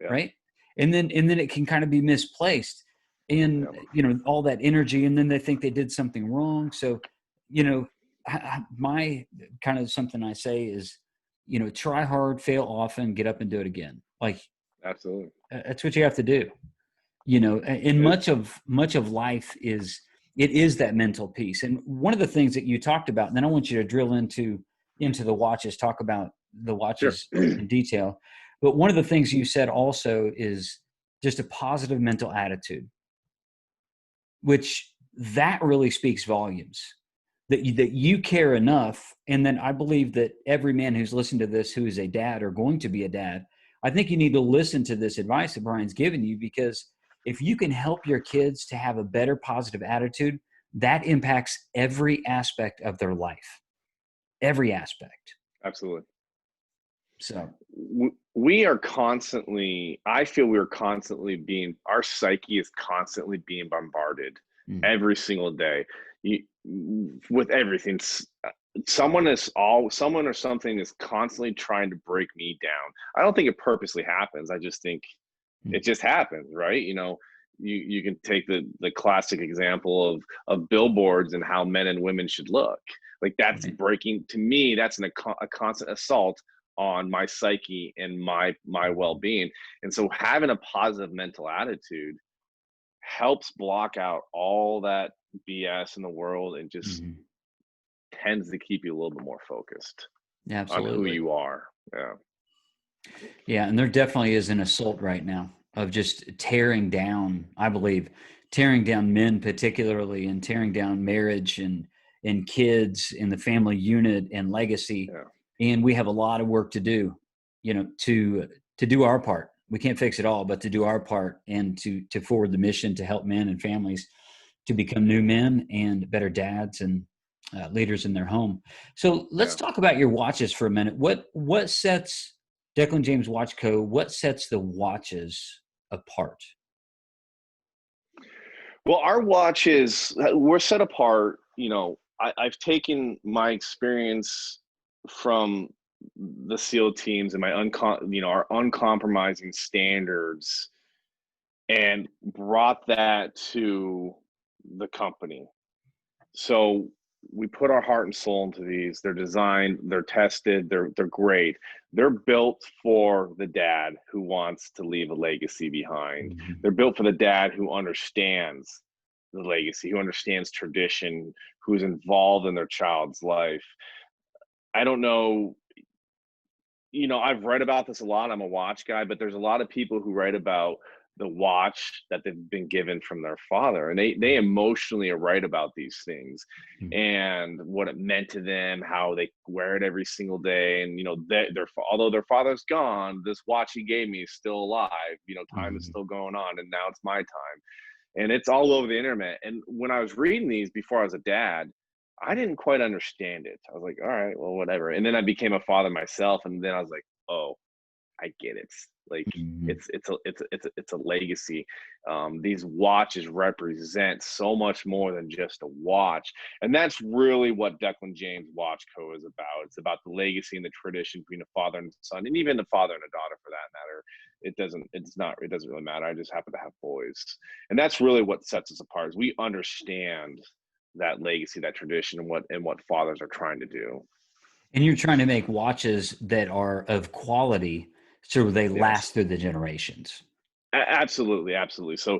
Yeah. Right. And then it can kind of be misplaced in, all that energy. And then they think they did something wrong. So, my kind of something I say is, try hard, fail often, get up and do it again. Like, Absolutely. that's what you have to do. And much of life is that mental piece. And one of the things that you talked about, and then I want you to drill into the watches, talk about the watches Sure. in detail. But one of the things you said also is just a positive mental attitude, which that really speaks volumes. That you care enough. And then I believe that every man who's listened to this, who is a dad or going to be a dad, I think you need to listen to this advice that Brian's given you, because if you can help your kids to have a better positive attitude, that impacts every aspect of their life, every aspect. Absolutely. So I feel we are constantly our psyche is constantly being bombarded every single day with everything. Someone or something is constantly trying to break me down. I don't think it purposely happens. I just think it just happens, right? You can take the classic example of billboards and how men and women should look. Like, that's breaking, to me, that's a constant assault on my psyche and my well-being. And so having a positive mental attitude helps block out all that BS in the world and just tends to keep you a little bit more focused on who you are. Yeah. And there definitely is an assault right now of just tearing down, I believe, tearing down men particularly, and tearing down marriage and kids and the family unit and legacy. And we have a lot of work to do, to do our part. We can't fix it all, but to do our part and to forward the mission to help men and families to become new men and better dads and leaders in their home. So let's talk about your watches for a minute. What sets Declan James Watch Co., what sets the watches apart? Well, our watches, we're set apart. I've taken my experience from the SEAL teams and our uncompromising standards, and brought that to the company. So we put our heart and soul into these. They're designed, they're tested, they're great. They're built for the dad who wants to leave a legacy behind. Mm-hmm. They're built for the dad who understands the legacy, who understands tradition, who's involved in their child's life. I don't know, I've read about this a lot. I'm a watch guy, but there's a lot of people who write about the watch that they've been given from their father, and they emotionally write about these things and what it meant to them, how they wear it every single day, and although their father's gone, this watch he gave me is still alive. Time is still going on, and now it's my time, and it's all over the internet. And when I was reading these before I was a dad, I didn't quite understand it. I was like, all right, well, whatever. And then I became a father myself, and then I was like, oh, I get it. Like Mm-hmm. it's a legacy. These watches represent so much more than just a watch, and that's really what Declan James Watch Co is about. It's about the legacy and the tradition between a father and son, and even a father and a daughter for that matter. It doesn't really matter. I just happen to have boys, and that's really what sets us apart. Is we understand that legacy, that tradition, and what fathers are trying to do. And you're trying to make watches that are of quality so they Yes. last through the generations. Absolutely, absolutely. So,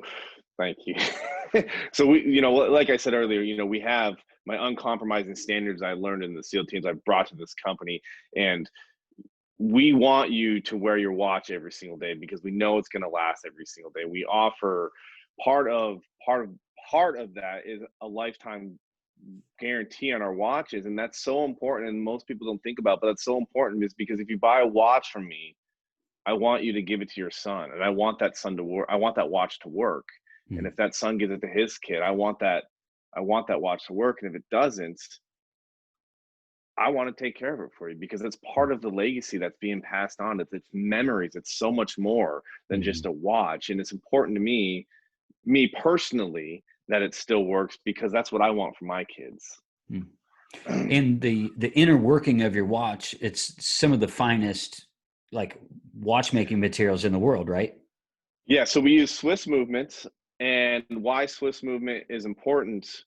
thank you. So like I said earlier, we have my uncompromising standards I learned in the SEAL teams I brought to this company, and we want you to wear your watch every single day because we know it's going to last every single day. We offer part of that is a lifetime guarantee on our watches, and that's so important, and most people don't think about, but that's so important, is because if you buy a watch from me, I want you to give it to your son, and I want that son to work. I want that watch to work. Mm-hmm. And if that son gives it to his kid, I want that watch to work. And if it doesn't, I want to take care of it for you because it's part of the legacy that's being passed on. It's memories. It's so much more than just a watch. And it's important to me personally, that it still works because that's what I want for my kids. And the inner working of your watch, it's some of the finest like watchmaking materials in the world, right? Yeah, so we use Swiss movement, and why Swiss movement is important,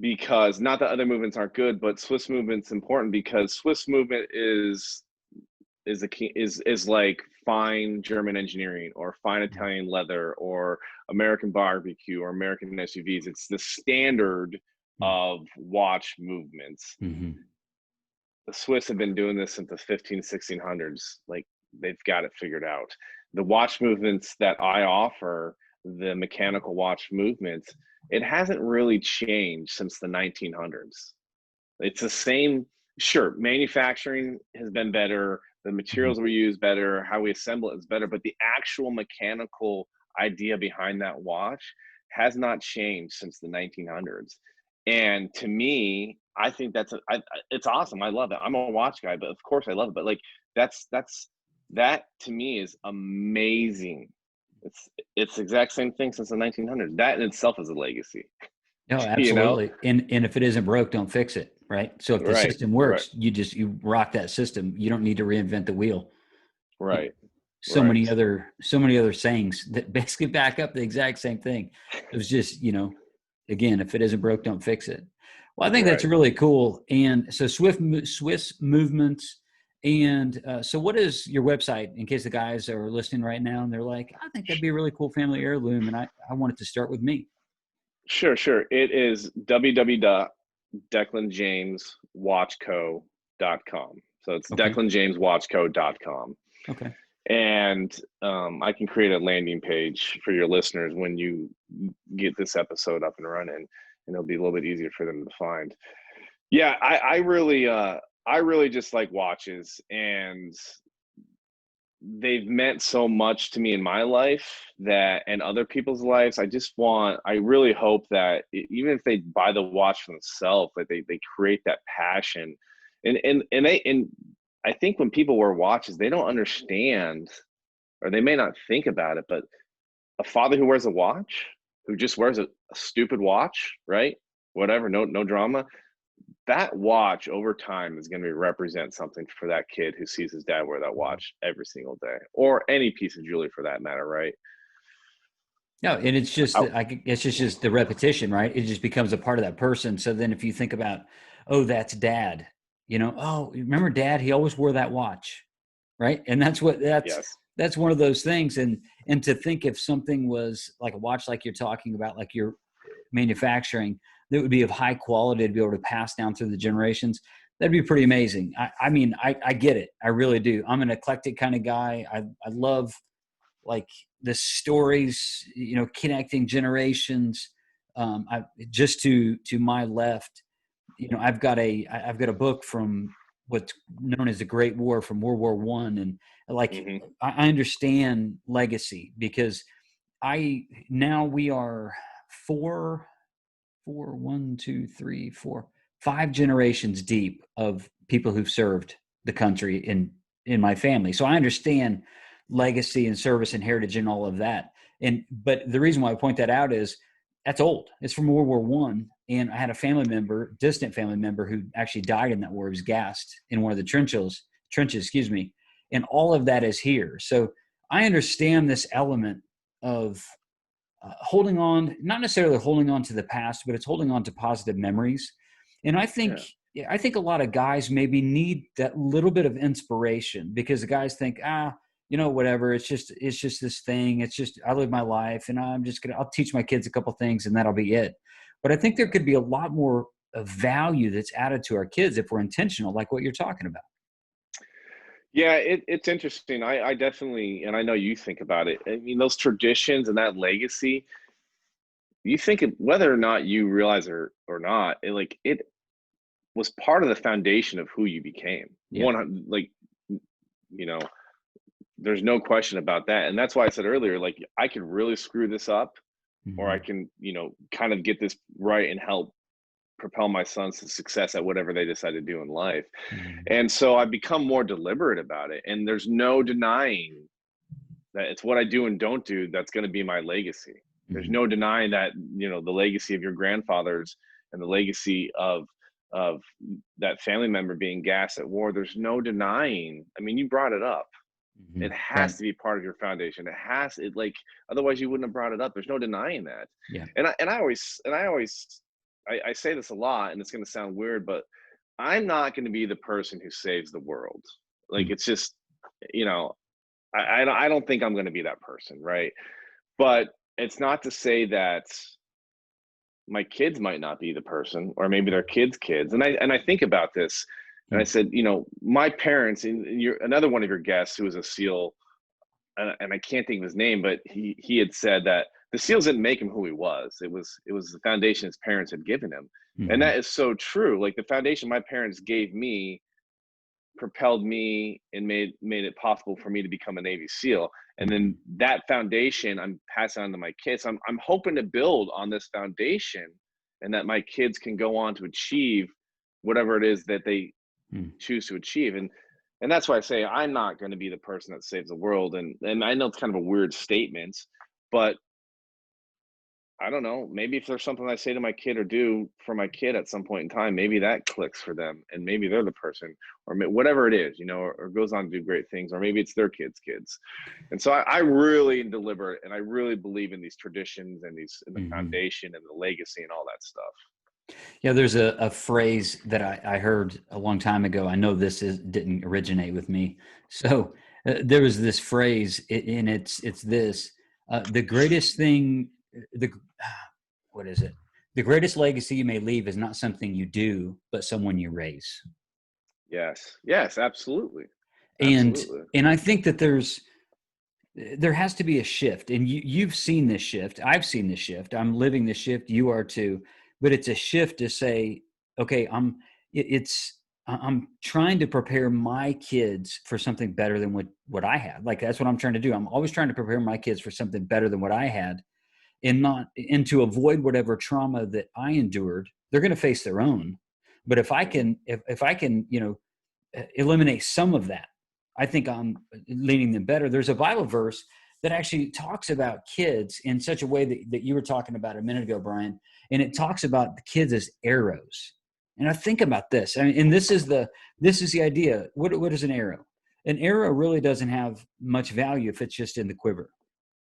because not that other movements aren't good, but Swiss movement's important because Swiss movement is like fine German engineering or fine Italian leather or American barbecue or American SUVs. It's the standard of watch movements. Mm-hmm. The Swiss have been doing this since the 1600s. Like, they've got it figured out. The watch movements that I offer, the mechanical watch movement, it hasn't really changed since the 1900s. It's the same. Sure, manufacturing has been better, the materials we use better, how we assemble it is better, but the actual mechanical idea behind that watch has not changed since the 1900s. And to me, I think it's awesome. I love it. I'm a watch guy, but of course I love it. But like that to me is amazing. It's the exact same thing since the 1900s. That in itself is a legacy. No, absolutely. And if it isn't broke, don't fix it. Right. So if the system works, you rock that system. You don't need to reinvent the wheel. Right. So many other sayings that basically back up the exact same thing. It was just, again, if it isn't broke, don't fix it. Well, I think that's really cool. And so Swiss movements. And so what is your website in case the guys are listening right now and they're like, I think that'd be a really cool family heirloom. And I want it to start with me. Sure. It is www.declanjameswatchco.com. So it's declanjameswatchco.com. Okay. And I can create a landing page for your listeners when you get this episode up and running, and it'll be a little bit easier for them to find. Yeah, I really just like watches, and they've meant so much to me in my life and other people's lives. I really hope that even if they buy the watch for themselves, that they create that passion. And I think when people wear watches, they don't understand, or they may not think about it, but a father who wears a watch, who just wears a stupid watch, right? Whatever, no drama. that watch over time is going to represent something for that kid who sees his dad wear that watch every single day, or any piece of jewelry for that matter, right? No, and it's just, I, it's just the repetition, right? It just becomes a part of that person. So then if you think about, oh, that's dad, oh, remember dad? He always wore that watch, right? And yes. that's one of those things. And to think if something was like a watch, like you're talking about, like you're manufacturing, that would be of high quality to be able to pass down through the generations, that'd be pretty amazing. I mean, I get it. I really do. I'm an eclectic kind of guy. I love like the stories, connecting generations. I just to my left, I've got a book from what's known as the Great War from World War One, and like Hmm. I understand legacy because now we are four four, one, two, three, four, five generations deep of people who've served the country in my family. So I understand legacy and service and heritage and all of that. But the reason why I point that out is that's old. It's from World War One. And I had a family member, distant family member, who actually died in that war. He was gassed in one of the trenches, excuse me. And all of that is here. So I understand this element of holding on, not necessarily holding on to the past, but it's holding on to positive memories. And Yeah. I think a lot of guys maybe need that little bit of inspiration because the guys think, whatever, it's just this thing. It's just, I live my life and I'll teach my kids a couple things and that'll be it. But I think there could be a lot more of value that's added to our kids if we're intentional, like what you're talking about. Yeah, it's interesting. I definitely, and I know you think about it. I mean, those traditions and that legacy, you think it, whether or not you realize or not, it was part of the foundation of who you became. Yeah. You know, there's no question about that. And that's why I said earlier, like, I could really screw this up, or I Hmm. can, kind of get this right and help propel my sons to success at whatever they decide to do in life. Hmm. And so I've become more deliberate about it. And there's no denying that it's what I do and don't do that's going to be my legacy. There's Hmm. no denying that, the legacy of your grandfathers and the legacy of that family member being gassed at war. There's no denying. I mean, you brought it up. Hmm. It has Right. to be part of your foundation. It like, otherwise you wouldn't have brought it up. There's no denying that. Yeah. And I say this a lot, and it's going to sound weird, but I'm not going to be the person who saves the world. Like, Mm. it's just, you know, I don't think I'm going to be that person, right? But it's not to say that my kids might not be the person, or maybe their kids. And I think about this, and I Mm. said, my parents, and you're another one of your guests who was a SEAL, and I can't think of his name, but he had said that the SEALs didn't make him who he was. It was the foundation his parents had given him, and Mhm. that is so true. Like, the foundation my parents gave me propelled me and made it possible for me to become a Navy SEAL. And then Mhm. that foundation I'm passing on to my kids. I'm hoping to build on this foundation, and that my kids can go on to achieve whatever it is that they Mm. choose to achieve. And that's why I say I'm not going to be the person that saves the world. And I know it's kind of a weird statement, but I don't know. Maybe if there's something I say to my kid or do for my kid at some point in time, maybe that clicks for them, and maybe they're the person, or whatever it is, or goes on to do great things, or maybe it's their kids. And so I really deliberate, and I really believe in these traditions and in the Mhm. foundation and the legacy and all that stuff. Yeah, there's a phrase that I heard a long time ago. I know didn't originate with me. So there was this phrase, and it's this: the greatest thing, the what is it? The greatest legacy you may leave is not something you do, but someone you raise. Yes, yes, absolutely, And absolutely. and I think that there has to be a shift, and you've seen this shift. I've seen this shift. I'm living this shift. You are too. But it's a shift to say, okay, I'm trying to prepare my kids for something better than what I had. Like, that's what I'm trying to do. I'm always trying to prepare my kids for something better than what I had, and to avoid whatever trauma that I endured. They're going to face their own. But Hmm. if I can, eliminate some of that, I think I'm leading them better. There's a Bible verse that actually talks about kids in such a way that you were talking about a minute ago, Brian, and it talks about the kids as arrows. And I think about this. I mean, and this is the idea. What is an arrow? An arrow really doesn't have much value if it's just in the quiver,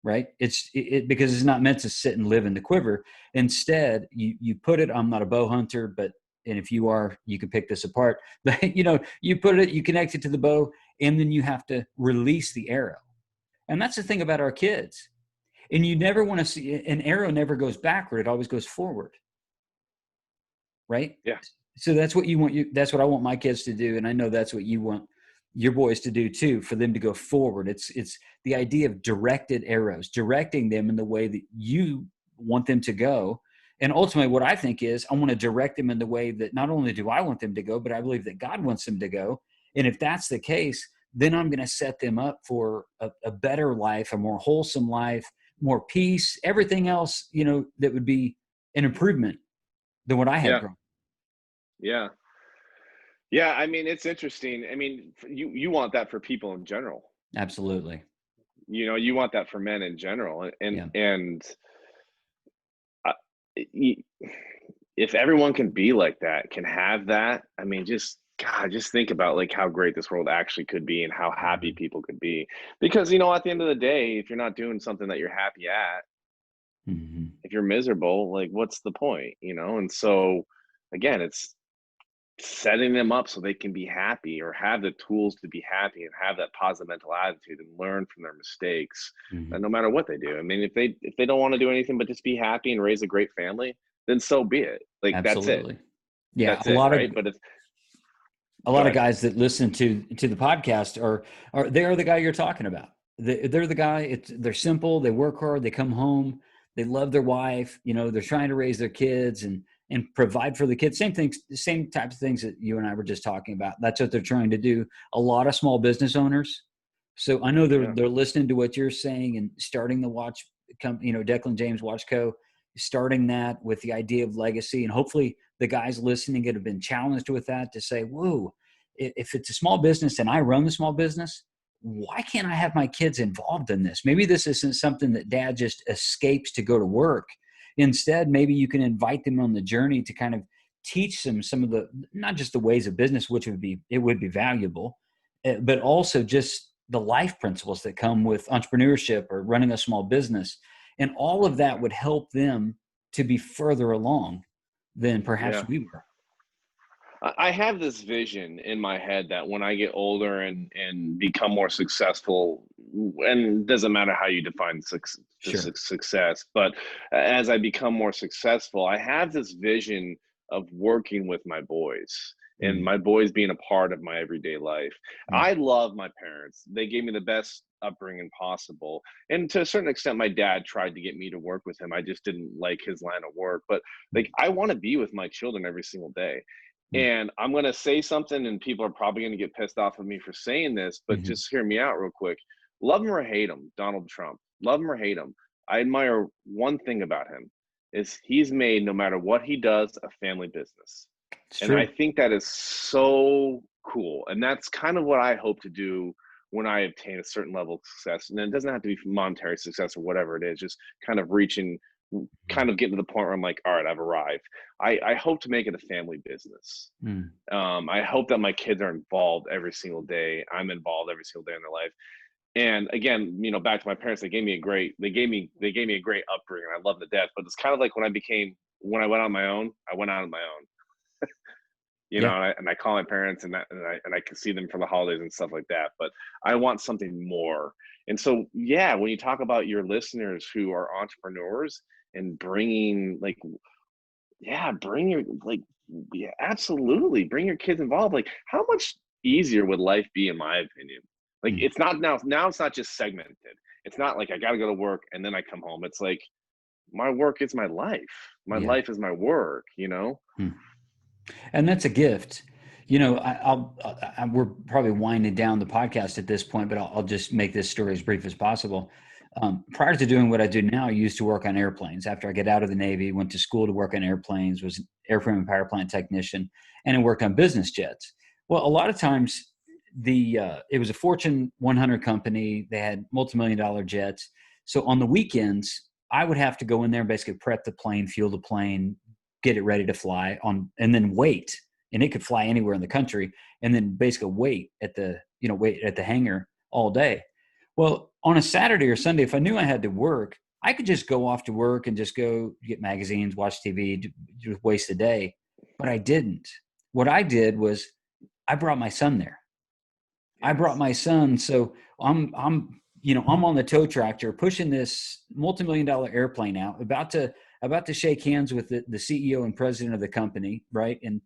right? Because it's not meant to sit and live in the quiver. Instead, you put it. I'm not a bow hunter, and if you are, you can pick this apart. But you put it, you connect it to the bow, and then you have to release the arrow. And that's the thing about our kids. And you never want to see an arrow never goes backward; it always goes forward, right? Yeah. So that's what you want. That's what I want my kids to do, and I know that's what you want your boys to do too, for them to go forward. It's the idea of directed arrows, directing them in the way that you want them to go. And ultimately what I think is I want to direct them in the way that not only do I want them to go, but I believe that God wants them to go. And if that's the case, then I'm going to set them up for a better life, a more wholesome life, more peace, everything else, that would be an improvement than what I had Yeah. grown. Yeah. Yeah. I mean, it's interesting. I mean, you want that for people in general. Absolutely. You want that for men in general. Yeah. And uh, y- if everyone can be like that, can have that, I mean, just think about like how great this world actually could be and how happy Mhm. people could be. Because, at the end of the day, if you're not doing something that you're happy at, Mhm. if you're miserable, like what's the point, And so again, it's setting them up so they can be happy or have the tools to be happy and have that positive mental attitude and learn from their mistakes, Mhm. no matter what they do. I mean, if they don't want to do anything but just be happy and raise a great family, then so be it. Like that's it. Absolutely. Yeah. That's it, right? But it's A go lot of ahead. guys that listen to the podcast are they are the guy you're talking about. They're the guy. They're simple. They work hard. They come home. They love their wife. They're trying to raise their kids and provide for the kids. Same things, same types of things that you and I were just talking about. That's what they're trying to do. A lot of small business owners. So I know they're Yeah. they're listening to what you're saying and starting the watch company. Declan James Watch Co. Starting that with the idea of legacy, and hopefully the guys listening that have been challenged with that to say, whoa, if it's a small business and I run the small business, why can't I have my kids involved in this? Maybe this isn't something that dad just escapes to go to work. Instead, maybe you can invite them on the journey to kind of teach them some of the, not just the ways of business, which would be valuable, but also just the life principles that come with entrepreneurship or running a small business. And all of that would help them to be further along than perhaps Yeah. we were. I have this vision in my head that when I get older and become more successful, and it doesn't matter how you define Sure. success, but as I become more successful, I have this vision of working with my boys and Mm, my boys being a part of my everyday life. yeah. I love my parents. They gave me the best upbringing possible. And to a certain extent, my dad tried to get me to work with him. I just didn't like his line of work. But like, I want to be with my children every single day. Mm, And I'm going to say something, and people are probably going to get pissed off at me for saying this, but mhm. just hear me out real quick. Love him or hate him, Donald Trump. Love him or hate him. I admire one thing about him is he's made, no matter what he does, a family business. It's And I true. think that is so cool. And that's kind of what I hope to do when I obtain a certain level of success. And it doesn't have to be monetary success or whatever it is, just kind of reaching, Mm, kind of getting to the point where I'm like, all right, I've arrived. I hope to make it a family business. mm, I hope that my kids are involved every single day. I'm involved every single day in their life. And again, back to my parents, they gave me a great upbringing. I love the death, but it's kind of like when I went on my own, I went out on my own. yeah. And I call my parents and I can see them for the holidays and stuff like that. But I want something more. And so, yeah, when you talk about your listeners who are entrepreneurs and bringing like, yeah, bring your like, yeah, absolutely, bring your kids involved. Like, how much easier would life be, in my opinion? Like, Mm, it's not now. Now it's not just segmented. It's not like I got to go to work and then I come home. It's like my work is my life. My yeah. life is my work. Mm. And that's a gift. We're probably winding down the podcast at this point, but I'll just make this story as brief as possible. Prior to doing what I do now, I used to work on airplanes. After I get out of the Navy, went to school to work on airplanes, was an airframe and power plant technician, and I worked on business jets. Well, a lot of times it was a Fortune 100 company. They had multi-million-dollar jets. So on the weekends, I would have to go in there and basically prep the plane, fuel the plane, get it ready to fly on, and then wait. And it could fly anywhere in the country, and then basically wait at the hangar all day. Well, on a Saturday or Sunday, if I knew I had to work, I could just go off to work and just go get magazines, watch TV, just waste the day. But I didn't. What I did was I brought my son there. I brought Yes. my son. So I'm on the tow tractor pushing this multi-million-dollar airplane out, about to shake hands with the CEO and president of the company, right? And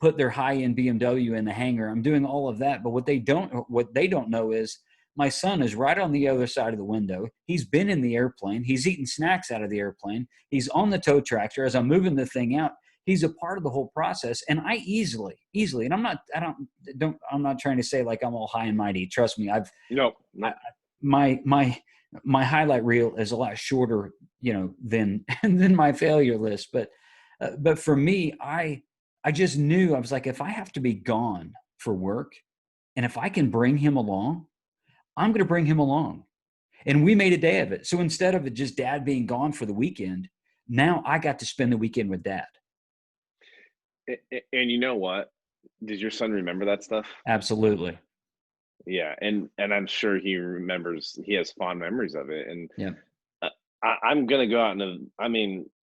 put their high-end BMW in the hangar. I'm doing all of that, but what they don't know is my son is right on the other side of the window. He's been in the airplane. He's eating snacks out of the airplane. He's on the tow tractor as I'm moving the thing out. He's a part of the whole process. And I easily, and I'm not trying to say like I'm all high and mighty. Trust me. No. My highlight reel is a lot shorter, than than my failure list. But for me, I just knew, I was like, if I have to be gone for work, and if I can bring him along, I'm going to bring him along. And we made a day of it. So instead of it just dad being gone for the weekend, now I got to spend the weekend with dad. And you know what? Did your son remember that stuff? Absolutely. Yeah, and I'm sure he remembers. He has fond memories of it. And Yeah. I'm gonna go out and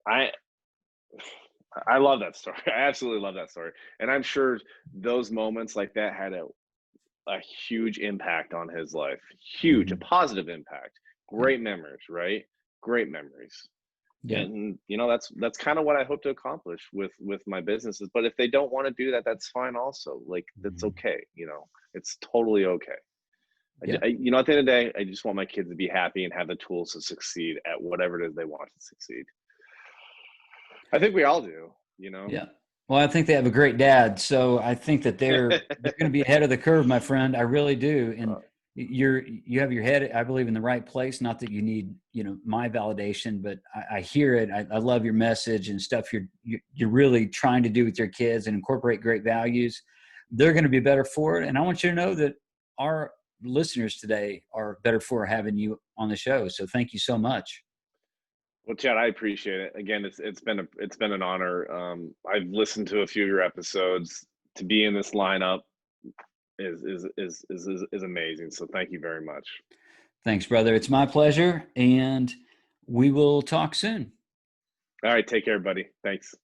I love that story. I absolutely love that story. And I'm sure those moments like that had a huge impact on his life. Huge, a Mm-hmm. positive impact. Yeah. Great memories, right? Great memories. Yeah. And that's kind of what I hope to accomplish with my businesses. But if they don't want to do that, that's fine also. Like, that's Mm-hmm. okay. It's totally okay. Yeah. At the end of the day, I just want my kids to be happy and have the tools to succeed at whatever it is they want to succeed. I think we all do. Yeah. Well, I think they have a great dad. So I think that they're going to be ahead of the curve, my friend. I really do. And you have your head, I believe, in the right place. Not that you need, my validation, but I hear it. I love your message and stuff you're really trying to do with your kids and incorporate great values. They're going to be better for it. And I want you to know that our listeners today are better for having you on the show. So thank you so much. Well, Chad, I appreciate it. Again, it's been an honor. I've listened to a few of your episodes. To be in this lineup is amazing. So thank you very much. Thanks, brother. It's my pleasure. And we will talk soon. All right, take care, buddy. Thanks.